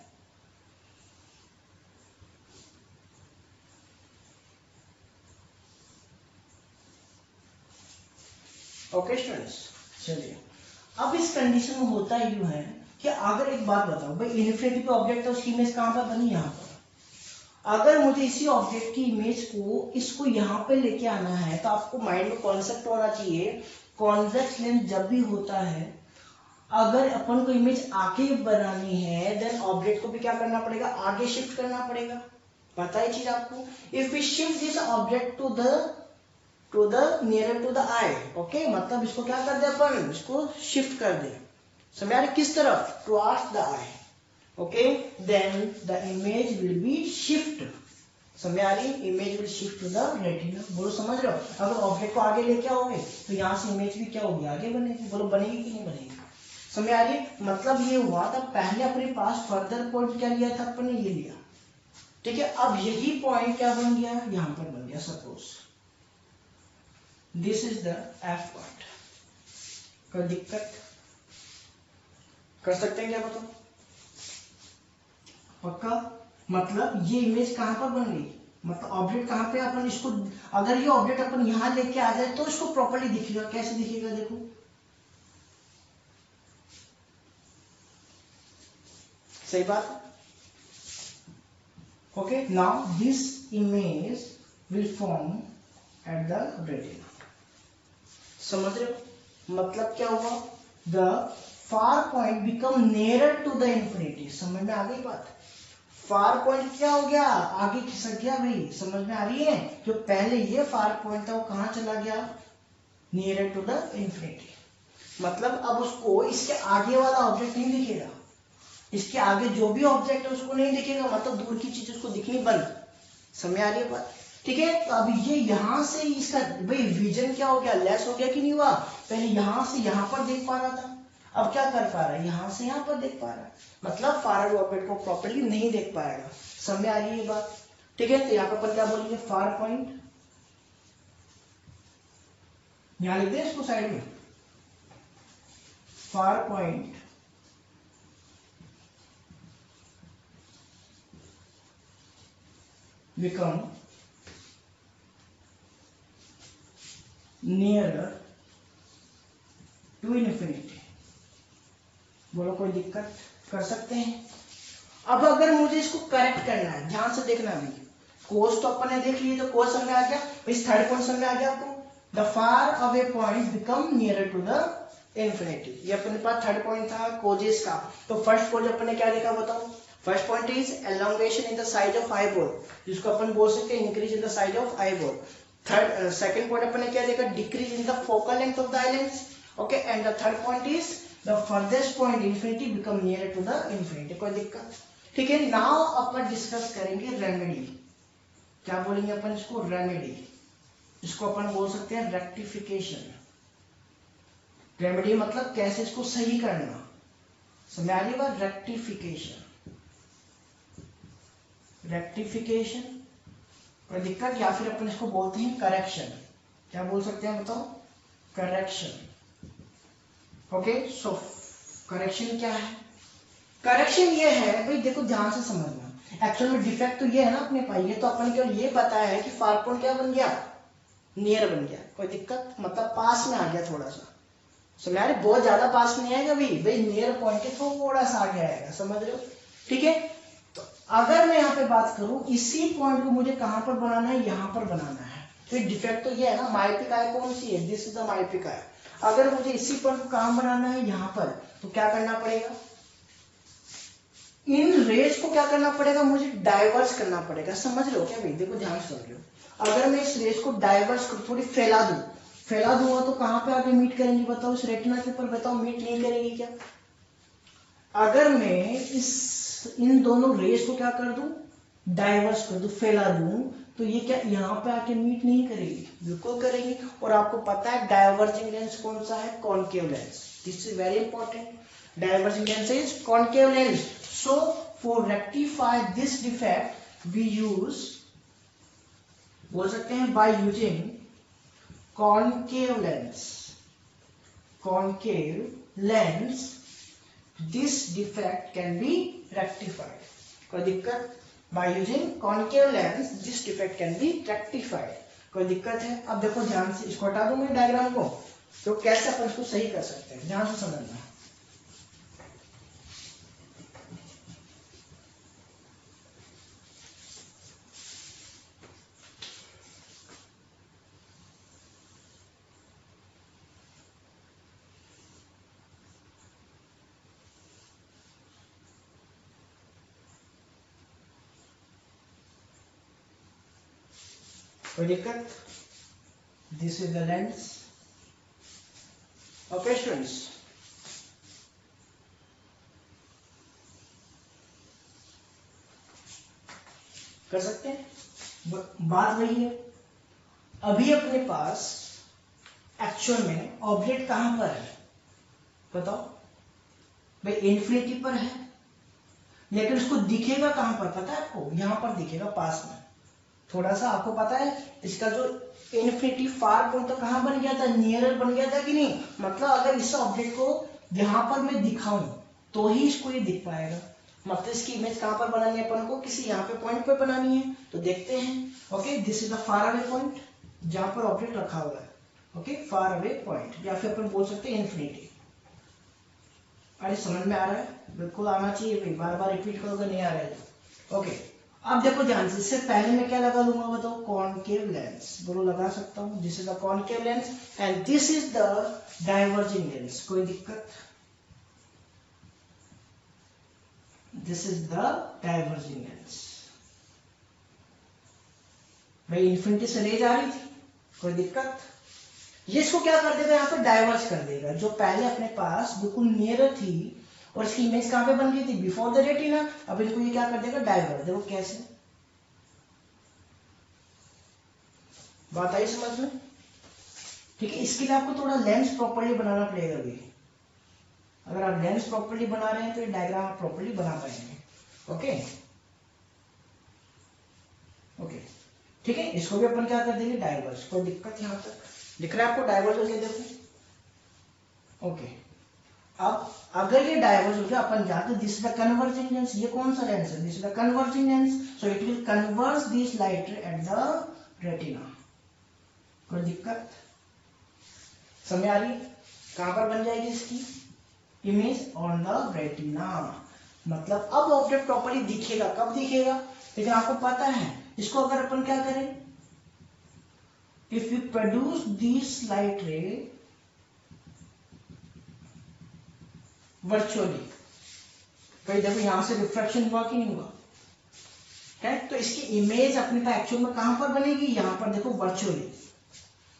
ओके स्टूडेंट्स, चलिए अब इस कंडीशन में होता यूं है कि अगर एक बात बताओ, भाई इन्फिनिटी पे ऑब्जेक्ट है, उसकी इमेज कहां पर बनी, यहां पर। अगर मुझे इसी ऑब्जेक्ट की इमेज को इसको यहाँ पे लेके आना है, तो आपको माइंड में कॉन्सेप्ट होना चाहिए, कॉन्वेक्स लेंस जब भी होता है, अगर अपन को इमेज आगे बनानी है देन ऑब्जेक्ट को भी क्या करना पड़ेगा, आगे शिफ्ट करना पड़ेगा। पता है चीज आपको, if we shift this object to the near to the eye, okay, मतलब इसको क्या कर दे अपन, इसको शिफ्ट कर दे, समझ आ रही, किस तरफ, towards the eye, okay, then the image will be shift, समझ आ रही, image will shift to the retina. बोलो समझ रहे हो, अगर ऑब्जेक्ट को आगे लेके आओगे तो यहाँ से इमेज भी क्या होगी, आगे बनेगी। बोलो बनेगी कि नहीं बनेगी, समझ आ रही है? मतलब ये हुआ था पहले अपने पास फर्दर पॉइंट क्या लिया था अपन ने, ये लिया, ठीक है। अब यही पॉइंट क्या बन गया, यहां पर बन गया। Suppose this is the F point. कोई दिक्कत कर सकते हैं क्या, बताओ? पक्का? मतलब ये इमेज कहां पर बन गई, मतलब ऑब्जेक्ट कहां पे, अपन इसको अगर ये ऑब्जेक्ट अपन यहां लेके आ जाए तो इसको प्रॉपर्ली दिखेगा। कैसे दिखेगा, देखो, सही बात। Okay, now this image will form at the retina. समझ रहे हो? मतलब क्या हुआ, the far point become nearer to the infinity. समझ में आ गई बात? फार पॉइंट क्या हो गया, आगे खिसक गया भाई। समझ में आ रही है? जो पहले ये फार पॉइंट था वो कहां चला गया, नियरर टू द इंफिनिटी। मतलब अब उसको इसके आगे वाला ऑब्जेक्ट नहीं दिखेगा, इसके आगे जो भी ऑब्जेक्ट है उसको नहीं दिखेगा, मतलब दूर की चीज उसको दिखनी बंद। समझ आ रही है बात? ठीक है। तो अब ये यहां से इसका भाई विजन क्या हो गया, लेस हो गया कि नहीं हुआ? पहले यहां से यहां पर देख पा रहा था, अब क्या कर पा रहा है, यहां से यहां पर देख पा रहा है। मतलब फार ऑब्जेक्ट को प्रॉपर्ली नहीं देख पाएगा। समझ आ रही है बात? ठीक है। तो यहाँ पर अपन क्या बोलेंगे, फार पॉइंट, यहां लिख दे इसको साइड में, far point become nearer to infinity। बोलो, कोई दिक्कत कर सकते हैं? अब अगर मुझे इसको करेक्ट करना है, ध्यान से देखना अभी, कोस तो अपन ने देख लिए, तो कोस समझ आ गया, इस थर्ड पॉइंट समझ आ गया आपको, the far away point become nearer to the infinity. ये अपने पास थर्ड पॉइंट था कोजेस का। तो फर्स्ट पॉइंट अपन ने क्या देखा, बताओ? First point is elongation in the side of eyeball, जिसको अपन बोल सकते हैं increase in the side of eyeball. Third second point अपन ने क्या देखा, decrease in the focal length of the eye lens. Okay, and the third point is the farthest point infinity become near to the infinity. कोई दिक्कत? ठीक है। नाउ अपन डिस्कस करेंगे रेमेडी। क्या बोलेंगे अपन इसको, रेमेडी। इसको अपन बोल सकते हैं रेक्टिफिकेशन। रेमेडी मतलब कैसे इसको सही करना। समझ आ रही बात? Rectification, rectification. कोई दिक्कत? या फिर अपन इसको बोलते हैं करेक्शन। क्या बोल सकते हैं, बताओ? करेक्शन। ओके, सो करेक्शन क्या है? करेक्शन ये है भाई, देखो ध्यान से समझना। एक्चुअल में डिफेक्ट तो ये है ना अपने पास, ये तो अपन केवल ये बताया है कि फार पॉइंट क्या बन गया, नियर बन गया। कोई दिक्कत? मतलब पास में आ गया थोड़ा सा। समझ रहे? बहुत ज्यादा पास में आएगा भाई नियर पॉइंट के थोड़ा सा आगे आएगा। समझ रहे हो? ठीक है। तो अगर मैं यहाँ पे बात करूं, इसी पॉइंट को मुझे कहां पर बनाना है, यहां पर बनाना है। तो डिफेक्ट तो ये है ना, मायोपिक आई कौन सी है, दिस इज द मायोपिक आई। अगर मुझे इसी पॉइंट को कहां बनाना है, यहां पर, तो क्या करना पड़ेगा, इन रेज को क्या करना पड़ेगा, मुझे डाइवर्स करना पड़ेगा। समझ रहे हो क्या भाई? देखो ध्यान से समझ लो। अगर मैं इस रेज को डाइवर्स कर, थोड़ी फैला दूंगा तो कहां पे आके मीट करेंगी, बताओ? इस रेटिना के ऊपर, बताओ, मीट नहीं करेंगी क्या? अगर मैं इन दोनों रेज को क्या कर दूं, डाइवर्स कर दूं, फैला दूं, तो ये क्या यहाँ पे आके मीट नहीं करेगी? बिल्कुल करेगी। और आपको पता है डाइवर्जिंग लेंस कौन सा है, concave lens. This is very important. Diverging lens is concave lens. So for rectify this defect we use, बोल सकते हैं, by using concave lens. Concave lens, this defect can be rectified. कोई दिक्कत? By using concave lens this defect can be rectified. कोई दिक्कत है? अब देखो ध्यान से, इसको हटा दूंगा डायग्राम को, तो कैसे अपन इसको सही कर सकते हैं, ध्यान से समझना। कोई दिक्कत? This is the lens. Okay students, कर सकते हैं? बात वही है, अभी अपने पास एक्चुअल में ऑब्जेक्ट कहां पर है, बताओ? भाई इन्फिनिटी पर है, लेकिन उसको दिखेगा कहां पर पता है आपको? यहां पर दिखेगा पास में। थोड़ा सा आपको पता है इसका जो इन्फिनिटी फार पॉइंट तो कहां बन गया था? नियरर बन गया था कि नहीं? मतलब अगर इस ऑब्जेक्ट को यहां पर मैं दिखाऊं तो ही इसको ये दिख पाएगा। मतलब इसकी इमेज कहां पर बनानी है अपन को? किसी यहाँ पे पॉइंट पे बनानी है। तो देखते हैं। Okay, this is the far away point जहां पर ऑब्जेक्ट रखा हुआ है। ओके, फार अवे पॉइंट या फिर अपन बोल सकते हैं इन्फिनिटी। अरे समझ में आ रहा है? बिल्कुल आना चाहिए भाई, बार बार रिपीट करोगे नहीं आ रहा है। ओके, अब देखो ध्यान से, इससे पहले मैं क्या लगा लूंगा बताओ? Concave lens. बोलो लगा सकता हूं। This is the concave lens and this is the diverging lens. कोई दिक्कत? This is the diverging lens. भाई इन्फिनिटी से ले जा रही थी, कोई दिक्कत? ये इसको क्या कर देगा? यहाँ पे डाइवर्ज कर देगा। जो पहले अपने पास बिल्कुल नियर थी और इसकी इमेज कहां पे बन गई थी? Before the retina. अब इनको ये क्या कर देगा? डाइवर्ज। देखो कैसे, बात आई समझ में? ठीक है, इसके लिए आपको थोड़ा लेंस प्रॉपर्ली बनाना पड़ेगा अभी। अगर आप लेंस प्रॉपर्ली बना रहे हैं तो ये डायग्राम आप प्रॉपर्ली बना पाएंगे। ओके ओके, ठीक है, इसको भी अपन क्या कर देंगे? डाइवर्ज। कोई दिक्कत यहां तक दिख रहा है आपको? डाइवर्ज हो गया देखो। ओके, अब अगर ये डाइवर्ज हो गया, अपन जाते this is the converging lens. ये कौन सा लेंस है? This is the converging lens, so it will converge this light at the retina. कोई दिक्कत समझ आ रही है? कहां पर बन जाएगी इसकी इमेज? On the retina. मतलब अब ऑब्जेक्ट प्रॉपर्ली दिखेगा। कब दिखेगा? लेकिन आपको पता है इसको अगर अपन क्या करें? If you produce this light रे वर्चुअली, भाई देखो यहां से रिफ्लेक्शन हुआ कि नहीं हुआ है? तो इसकी इमेज अपने पास एक्चुअल में कहां पर बनेगी? यहां पर देखो वर्चुअली।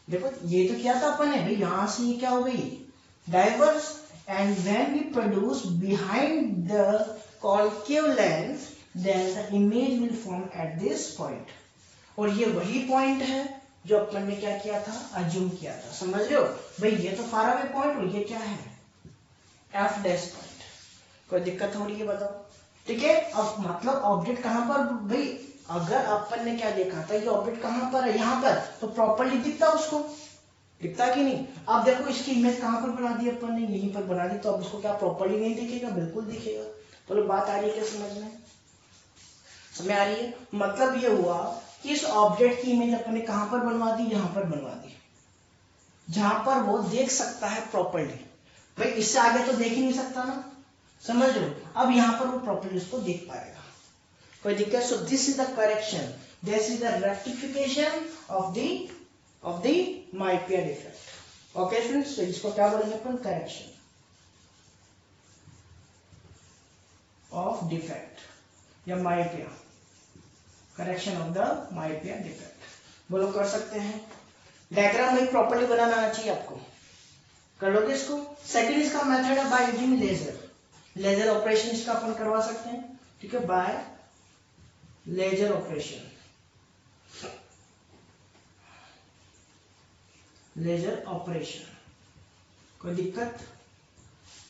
देखो ये तो किया था अपन ने भाई, यहां से ये क्या हो गई? Diverse. And when we produce behind the concave lens then the image will form at this point. और ये वही पॉइंट है जो अपन ने क्या किया था? अज्यूम किया था। समझ रहे हो भाई? ये तो फार अवे पॉइंट और ये क्या है? F dash point. कोई दिक्कत हो रही है बताओ? ठीक है, अब मतलब ऑब्जेक्ट कहां पर भाई? अगर अपन ने क्या देखा था? ये ऑब्जेक्ट कहां पर है? यहां पर। तो प्रॉपर्ली दिखता उसको, दिखता कि नहीं? अब देखो इसकी इमेज कहां पर बना दी अपन ने? यहीं पर बना दी। तो अब उसको क्या प्रॉपर्ली नहीं दिखेगा? बिल्कुल दिखेगा। तो बात आ रही है क्या समझ में? समझ आ रही है? मतलब ये हुआ कि इस ऑब्जेक्ट की इमेज अपन ने कहां पर बनवा दी? यहां पर बनवा दी, जहां पर वो देख सकता है प्रॉपर्ली। भाई इससे आगे तो देख ही नहीं सकता ना, समझ लो। अब यहां पर वो प्रॉपर्ली उसको देख पाएगा। कोई दिक्कत? So this is the correction, this is the rectification of the myopia defect. Okay friends, तो इसको क्या बोलेंगे अपन? करेक्शन ऑफ डिफेक्ट या myopia, correction of the myopia defect. बोलो कर सकते हैं? डायग्राम में प्रॉपर्ली बनाना आना चाहिए आपको। कर लोगे इसको? सेकंड इसका मेथड है by using laser. Laser operation इसका अपन करवा सकते हैं। ठीक है, by laser operation, laser operation. कोई दिक्कत?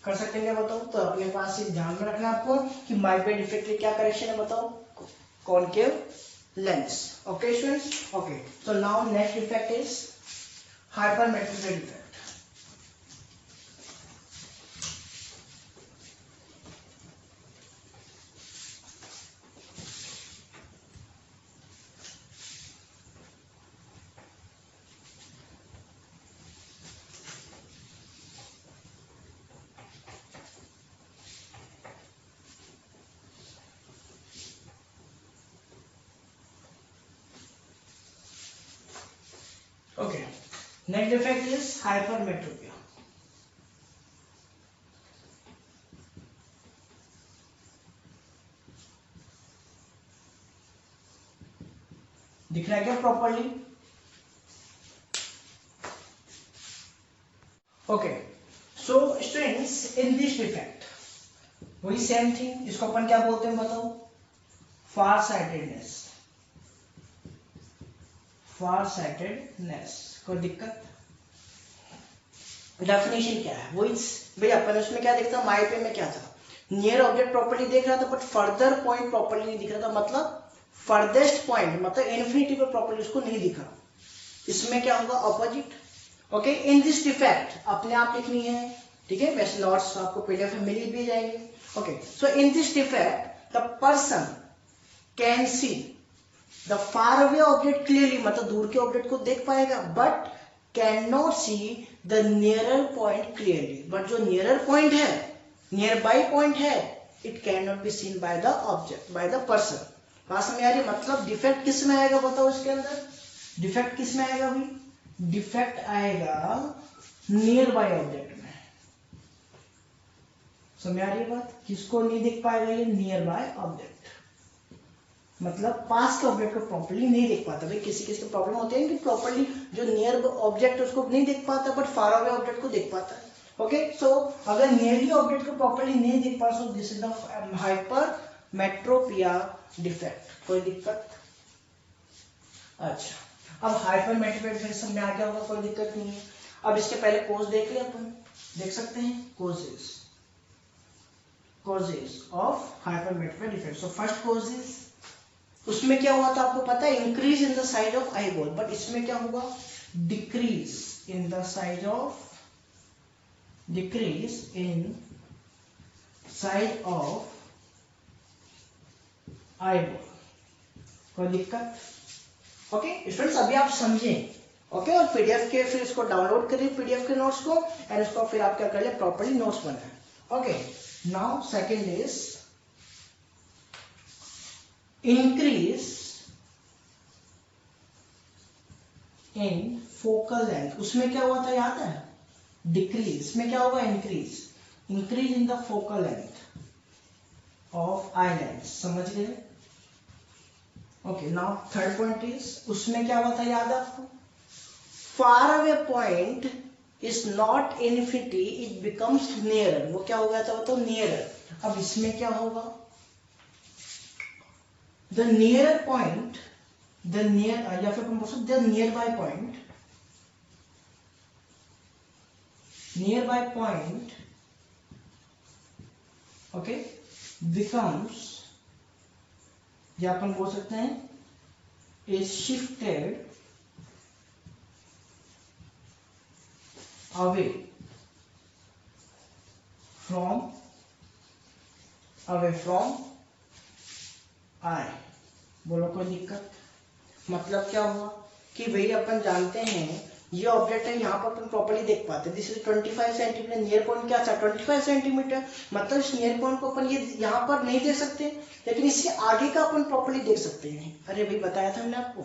कर सकते हैं क्या बताओ? तो अपने पास एक ध्यान में रखना आपको कि माइपियर डिफेक्ट के क्या करेक्शन है बताओ? Concave lens. Okay students? Okay, so now next defect is hypermetropic defect. Okay, next defect is hypermetropia. दिख रहा है क्या properly? Okay, so students in this defect वही सेम थिंग, इसको अपन क्या बोलते हैं बताओ? फार साइटेडनेस। फार साइटेडनेस। कोई दिक्कत? डेफिनेशन क्या है वो भाई अपन उसमें क्या देखता, माई पे में क्या था, नियर ऑब्जेक्ट प्रॉपर्ली देख रहा था बट फर्दर पॉइंट प्रॉपर्ली नहीं दिख रहा था, मतलब फर्देस्ट पॉइंट मतलब इन्फिनिटी पे प्रॉपर्ली उसको नहीं दिखा। इसमें क्या होगा, opposite. Okay, in this defect अपने आप लिखनी है, ठीक है, वैसे नोट्स आपको पीडीएफ में मिल भी जाएंगे। Okay, so in this defect the person can see the far away object clearly, मतलब दूर के ऑब्जेक्ट को देख पाएगा but can not see the nearer point clearly, but जो नियरर पॉइंट है, नियर बाई पॉइंट है, it can not be scene by the object, by the person. बात समझ आ रही है? मतलब डिफेक्ट किस में आएगा बताओ, इसके अंदर डिफेक्ट किस में आएगा भाई, डिफेक्ट आएगा नियर बाय ऑब्जेक्ट में। समझ आ रही है बात, किसको नहीं देख पाएगा ये, नियर बाय ऑब्जेक्ट, मतलब पास के ऑब्जेक्ट को प्रॉपर्ली नहीं देख पाता। भाई किसी किसी की प्रॉब्लम होती है कि प्रॉपर्ली जो नियर ऑब्जेक्ट है उसको नहीं देख पाता बट फार अवे ऑब्जेक्ट को देख पाता है। ओके, सो अगर नियरली ऑब्जेक्ट को प्रॉपर्ली नहीं देख पा, सो this is the hypermetropia defect. कोई दिक्कत? अच्छा, अब हाइपरमेट्रोपिया डिफेक्ट समझ में आ गया होगा, कोई दिक्कत नहीं है। अब इसके पहले कोज देख लिया अपन, देख सकते हैं causes, causes of hypermetropia defect. So first causes, उसमें क्या हुआ था आपको पता है, increase in the size of eye ball, but इसमें क्या हुआ, decrease in the size of, decrease in size of eye ball. कोई दिक्कत? ओके स्टूडेंट्स, अभी आप समझें। ओके, और पीडीएफ के फिर इसको डाउनलोड करिए, पीडीएफ के नोट्स को, एंड इसको फिर आप क्या कर ले, प्रॉपर्ली नोट्स बनाए। Okay, now second is increase in focal length. उसमें क्या हुआ था याद है, डिक्रीज, इसमें क्या होगा, increase, increase in the focal length of eye lens. समझ गए? Okay, now third point is, उसमें क्या हुआ था याद है आपको, फार away point is not infinity, it becomes nearer. वो क्या हो गया था, तो नियरर। अब इसमें क्या होगा, the nearer point, the near, या फिर हम बोल सकते the near by point, near by point, okay, becomes, या अपन बोल सकते हैं is shifted away from I. बोलो कोई दिक्कत? मतलब क्या हुआ कि भाई अपन जानते हैं ये ऑब्जेक्ट है, यहाँ पर अपन प्रॉपर्ली देख पाते हैं, this is 25 centimetre, near point क्या था 25 सेंटीमीटर, मतलब इस नियर पॉइंट को अपन ये यहाँ पर नहीं देख सकते, लेकिन इससे आगे का अपन प्रॉपर्ली देख सकते हैं। अरे भाई बताया था हमने आपको,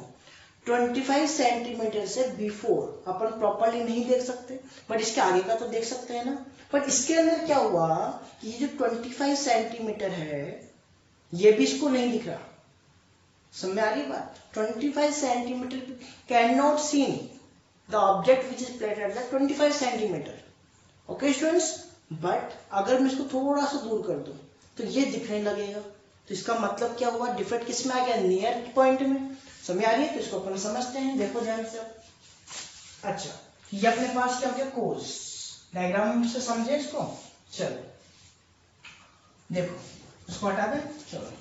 25 सेंटीमीटर से बिफोर अपन प्रॉपर्ली नहीं देख सकते, बट इसके आगे का तो देख सकते हैं ना। बट इसके अंदर क्या हुआ कि ये जो 25 सेंटीमीटर है ये भी इसको नहीं दिख रहा। समझ आ रही बात? 25 centimetre can not seen the object which is plated at the 25 centimetre. Okay students, but अगर मैं इसको थोड़ा सा दूर कर दूं तो ये दिखने लगेगा। तो इसका मतलब क्या हुआ, डिफेक्ट किस में आ गया, नियर पॉइंट में। समझ आ रही है? तो इसको अपन समझते हैं, देखो ध्यान से। अच्छा, ये अपने पास क्या हो गया, कोज, डायग्राम से समझे इसको। चलो देखो, इसको हटा दें, चलो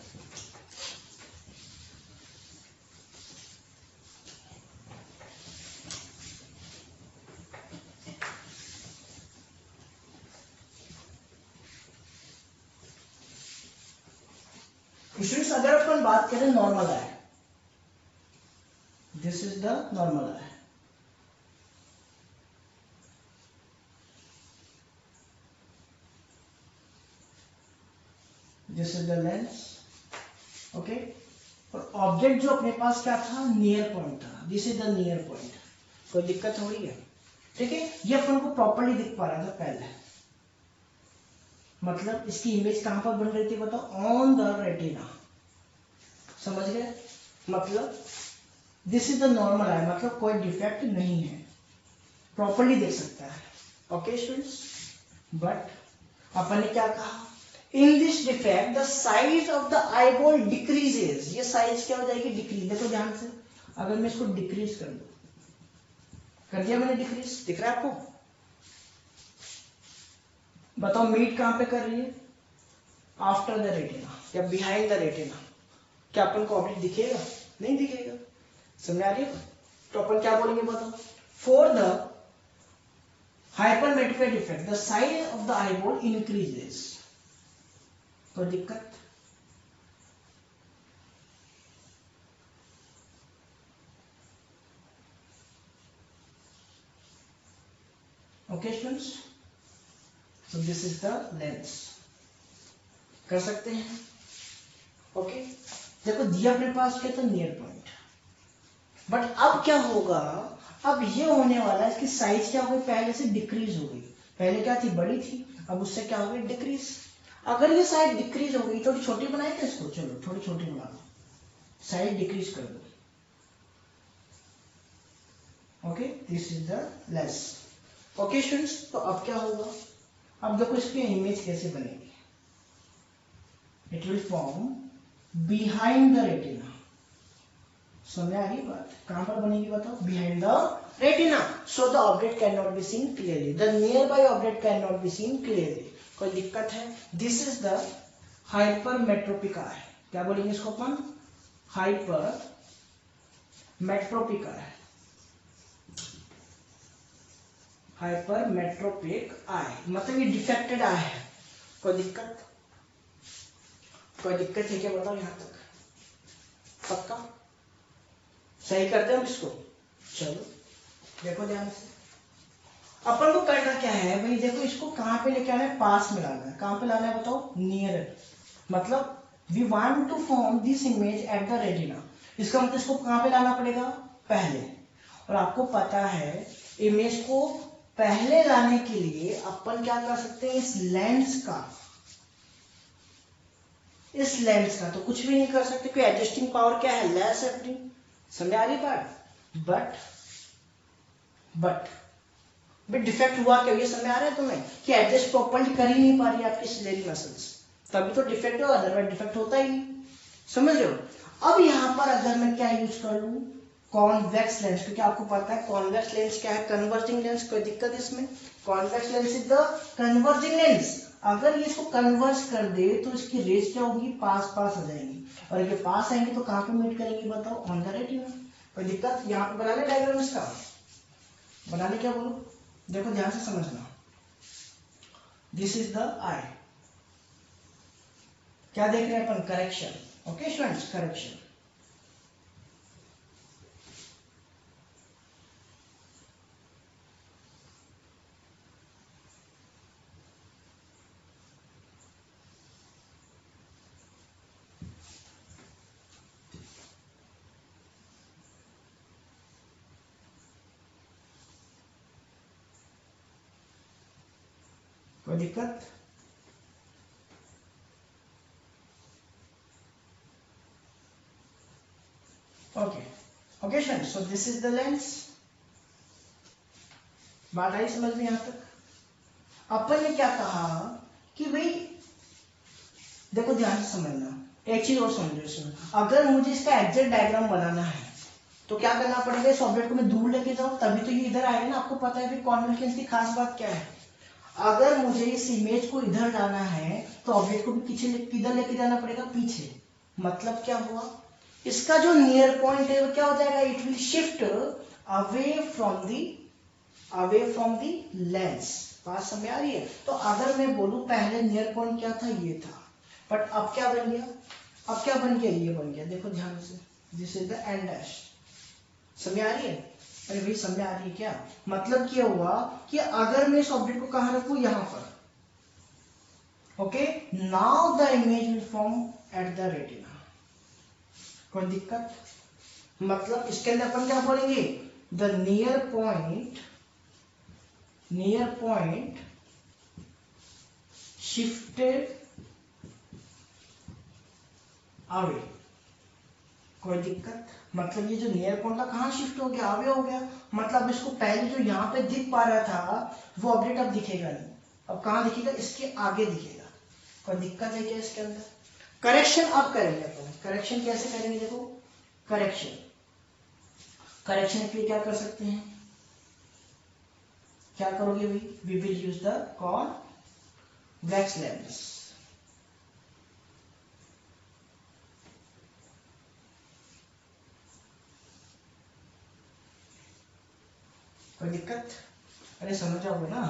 स्टूडेंट्स, अगर अपन बात करें normal I, this is the normal I, this is the lens. Okay, और ऑब्जेक्ट जो अपने पास क्या था, नियर पॉइंट था, this is the near point. कोई दिक्कत हो रही है? ठीक है, ये अपन को प्रॉपर्ली दिख पा रहा था पहले, मतलब इसकी इमेज कहां पर बन रही थी बताओ, ऑन द रेटिना। समझ गए? मतलब दिस इज द नॉर्मल आई, मतलब कोई डिफेक्ट नहीं है, प्रॉपर्ली देख सकता है। ओके स्टूडेंट्स, बट अपन ने क्या कहा, इन this defect the size of the eyeball decreases. ये साइज क्या हो जाएगी, डिक्रीज। देखो ध्यान से, अगर मैं इसको डिक्रीज कर दूं, कर दिया मैंने डिक्रीज, दिख रहा है आपको? बताओ मीट कहां पे कर रही है? आफ्टर द रेटिना या बिहाइंड द रेटिना। क्या अपन को ऑब्जेक्ट दिखेगा? नहीं दिखेगा। समझ आ रही है? तो अपन क्या बोलेंगे बताओ? For the hypermetrophic effect the size of the eyeball increases। कोई दिक्कत? Okay students, so this is the lens। कर सकते हैं? ओके देखो दिया अपने पास क्या था? Near point. बट अब क्या होगा? अब ये होने वाला है, इसकी साइज क्या हो गई? पहले से डिक्रीज हो गई। पहले क्या थी? बड़ी थी, अब उससे क्या हो गई? डिक्रीज। अगर ये साइज डिक्रीज हो गई, थोड़ी छोटी बनाए थे इसको, चलो थोड़ी छोटी बना दो, साइज डिक्रीज कर दो। Okay this is the lens. Okay students, तो अब क्या होगा? अब देखो इसकी इमेज कैसे बनेगी। It will form behind the retina. समझ आ रही बात? कहां पर बनेगी बताओ? Behind the retina. So the object can not be seen clearly, the near by object can not be seen clearly. कोई दिक्कत है? दिस इज द हाइपरमेट्रोपिक आई। क्या बोलेंगे इसको अपन? हाइपरमेट्रोपिक आई। हाइपरमेट्रोपिक आई मतलब ये डिफेक्टेड आई है। कोई दिक्कत? कोई दिक्कत है क्या बताओ यहां तक? पक्का सही करते हैं हम इसको? चलो देखो ध्यान से, अपन को करना क्या है भाई? देखो इसको कहां पे लेके आना है? पास में लाना है। कहां पे लाना है बताओ? नियर। मतलब we want to form this image at the retina. इसका मतलब इसको कहां पे लाना पड़ेगा? पहले। और आपको पता है इमेज को पहले लाने के लिए अपन क्या कर सकते हैं? इस लेंस का तो कुछ भी नहीं कर सकते, क्योंकि एडजस्टिंग पावर क्या है? लेस है अपनी। समझ आ रही बात? बट डिफेक्ट हुआ क्या? ये समझ आ रहा है तुम्हें कि एडजस्ट प्रॉपर्ली कर ही नहीं पा रही आपकी सिलेरी मसल्स, तभी तो डिफेक्ट होगा, अदरवाइज डिफेक्ट होता ही नहीं। समझ रहे हो? अब यहां पर अगर मैं क्या यूज कर लूं? कॉन्वेक्स लेंस, क्योंकि आपको पता है कॉन्वेक्स लेंस क्या है? Converging lens. कोई दिक्कत इसमें? Convex lens is the converging lens. अगर ये इसको कन्वर्ज कर दे तो इसकी रेज क्या होगी? पास पास आ जाएंगी, और ये पास आएंगे तो कहां पे मीट करेंगे बताओ? On the retina. कोई दिक्कत? यहां पे बनाने डायग्राम इसका बनाने, क्या बोलो? देखो ध्यान से समझना। दिस इज द आई। क्या देख रहे हैं अपन? करेक्शन। Okay students, correction. कोई दिक्कत? Okay okay students, so this is the lens. बात आई समझ में यहां तक? अपन ने क्या कहा कि भाई देखो ध्यान से समझना, एक चीज और समझो इसमें। अगर मुझे इसका एग्जैक्ट डायग्राम बनाना है तो क्या करना पड़ेगा? इस ऑब्जेक्ट को मैं दूर लेके जाऊं तभी तो ये इधर आएगा ना। आपको पता है कॉन्वेक्स लेंस की खास बात क्या है? अगर मुझे इस इमेज को इधर लाना है तो ऑब्जेक्ट को भी पीछे किधर लेके जाना पड़ेगा? पीछे। मतलब क्या हुआ? इसका जो नियर पॉइंट है वो क्या हो जाएगा? It will shift away from the lens. बात समझ आ रही है? तो अगर मैं बोलूं पहले नियर पॉइंट क्या था? ये था, बट अब क्या बन गया? अब क्या बन गया? ये बन गया। देखो ध्यान से, this is the end dash. समझ आ रही है? अरे भाई समझ आ रही है क्या? मतलब क्या हुआ कि अगर मैं इस ऑब्जेक्ट को कहां रखूं? यहां पर। Okay now the image will form at the retina. कोई दिक्कत? मतलब इसके अंदर अपन क्या बोलेंगे? The near point shifted away. कोई दिक्कत? मतलब ये जो नियर पॉइंट था कहां शिफ्ट हो गया? अवे हो गया। मतलब इसको पहले जो यहां पे दिख पा रहा था वो ऑब्जेक्ट अब दिखेगा नहीं। अब कहां दिखेगा? इसके आगे दिखेगा। कोई दिक्कत है क्या इसके अंदर? करेक्शन अब करेंगे अपन। करेक्शन कैसे करेंगे? देखो करेक्शन के लिए क्या कर सकते हैं? क्या करोगे भाई? We will use the wax lens. कोई दिक्कत? अरे समझ जाओगे ना?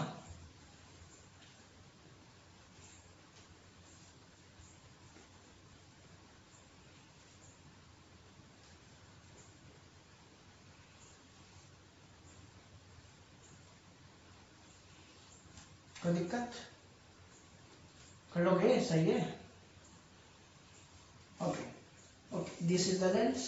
कोई दिक्कत? कर लोगे? सही है। Okay okay, this is the lens.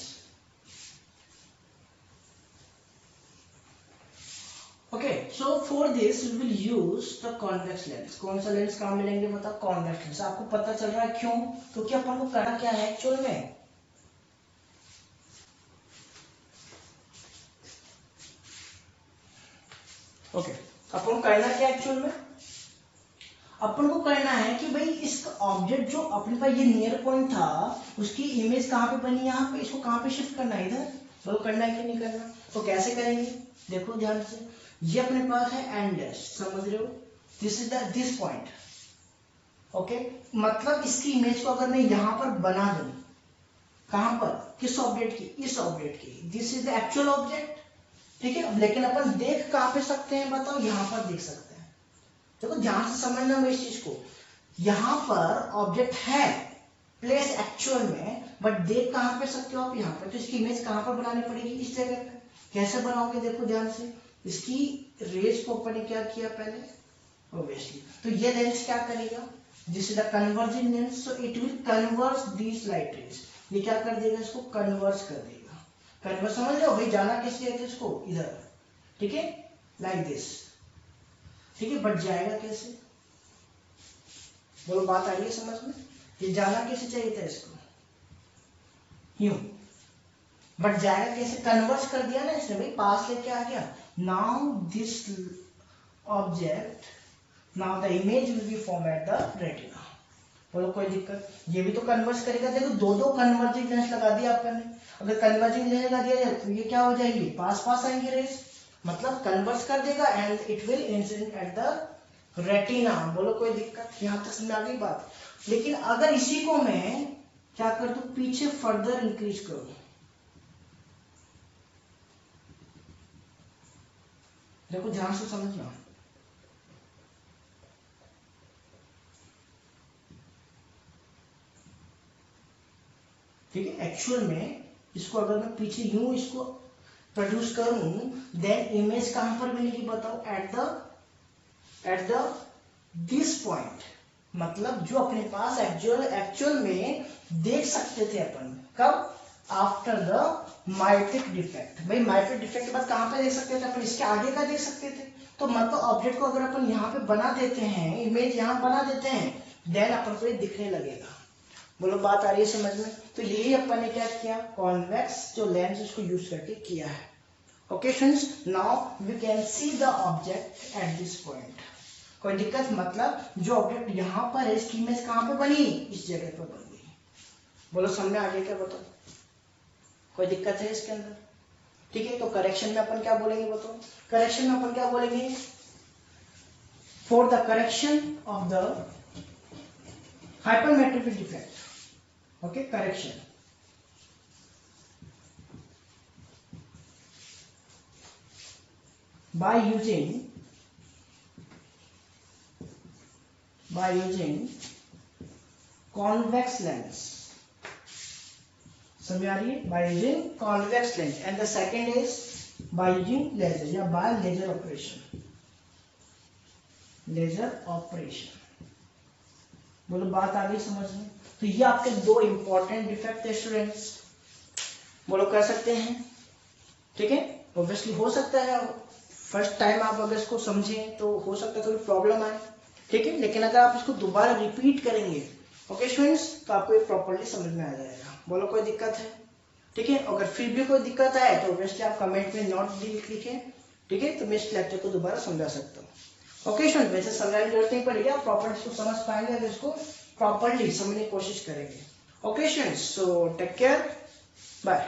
Okay, so for this we will use the convex lens. कौन सा लेंस काम में लेंगे बताओ? Convex lens. आपको पता चल रहा है क्यों? क्योंकि अपन को करना क्या है एक्चुअल में, ओके अपन को करना क्या एक्चुअल में, अपन को करना है कि भाई इस ऑब्जेक्ट जो अपने पास ये नियर पॉइंट था उसकी इमेज कहाँ पे बनी, यहाँ पे, इसको कहाँ पे शिफ्ट करना है? इधर। बोलो करना है कि नहीं करना? तो कैसे करेंगे देखो ध्यान से। ये अपने पास है एंड डैश, समझ रहे हो? This is the this point. Okay, मतलब इसकी इमेज को अगर मैं यहाँ पर बना दूं, कहाँ पर? किस ऑब्जेक्ट की? इस ऑब्जेक्ट की। This is the actual object, ठीक है। लेकिन अपन देख कहाँ पे सकते हैं बताओ? यहाँ पर देख सकते हैं। देखो ध्यान से समझना मैं इस चीज को। यहाँ पर ऑब्जेक्ट है प्लेस एक्चुअल में, बट देख कहाँ पे सकते हो आप? यहाँ पर। तो इसकी इमेज कहाँ पर बनानी पड़ेगी? इस जगह पे। कैसे बनाओगे देखो ध्यान से। इसकी रेज को अपन ने क्या किया पहले, ऑब्वियसली, तो ये लेंस क्या करेगा? This is the converging lens, so it will converse these light rays. ये क्या कर देगा? इसको कन्वर्स कर देगा। कन्वर्स समझ रहे हो भाई? जाना किस लिए इसको? इधर, ठीक है, लाइक दिस, ठीक है। बट जाएगा कैसे? बोलो बात आ रही है समझ में? ये जाना कैसे चाहिए था इसको? यूं। बट जाएगा कैसे? कन्वर्स कर दिया ना इसने भाई, पास लेके आ गया। Now this object, now the image will be form at the retina. बोलो कोई दिक्कत? ये भी तो कन्वर्स करेगा। देखो दो दो कन्वर्जिंग लेंस लगा दिया अपन ने। अगर कन्वर्जिंग लेंस लगा दिया जाए तो ये क्या हो जाएंगे? पास पास आएंगे रेस, मतलब कन्वर्स कर देगा and it will incident at the retina. बोलो कोई दिक्कत? यहां तक समझ आ गई बात? लेकिन अगर इसी को मैं क्या कर दूं? पीछे फर्दर इंक्रीज करूं, देखो ध्यान से समझना। ठीक है, एक्चुअल में इसको अगर मैं पीछे यूं इसको प्रोड्यूस करूं, देन इमेज कहां पर मिलेगी बताओ? At the this point. मतलब जो अपने पास एक्चुअल में देख सकते थे अपन, कब? After the myopic defect. भाई मायोपिक डिफेक्ट के बाद कहां पे देख सकते थे अपन? इसके आगे का देख सकते थे। तो मतलब ऑब्जेक्ट को अगर अपन यहाँ पे बना देते हैं, इमेज यहाँ बना देते हैं, देन अपन को ये दिखने लगेगा। बोलो बात आ रही है समझ में? तो यही अपन ने क्या किया? कॉन्वेक्स जो लेंस उसको यूज करके किया है। Okay friends, now we can see the object at this point. कोई दिक्कत? मतलब जो ऑब्जेक्ट यहाँ पर है इसकी इमेज कहाँ पे बनी? इस जगह पर बन गई। बोलो समझ में आ गया क्या? बताओ कोई दिक्कत है इसके अंदर? ठीक है, तो करेक्शन में अपन क्या बोलेंगे बताओ? करेक्शन में अपन क्या बोलेंगे? For the correction of the hypermetropic defect, okay, correction, by using convex lens. समझ आ रही है? by using convex lens, and the second is by using laser या by laser operation. बोलो बात आ गई समझ में? तो ये आपके दो इंपॉर्टेंट डिफेक्ट है स्टूडेंट्स। बोलो कर सकते हैं, ठीक है। ऑब्वियसली हो सकता है फर्स्ट टाइम आप अगर इसको समझें तो हो सकता है थोड़ी प्रॉब्लम आए, ठीक है। लेकिन अगर आप इसको दोबारा रिपीट करेंगे, ओके स्टूडेंट्स, तो आपको ये प्रॉपर्ली समझ में आ जाएगा। बोलो कोई दिक्कत है? ठीक है, अगर फिर भी कोई दिक्कत आए तो ऑब्वियसली आप कमेंट में नोट लिखें, ठीक है। तो मैं इस लेक्चर को दोबारा समझा सकता हूँ। ओके स्टूडेंट, वैसे समझाने की जरूरत नहीं पड़ेगी, आप प्रॉपर इसको समझ पाएंगे अगर इसको प्रॉपरली समझने की कोशिश करेंगे। Okay students, so take care, bye.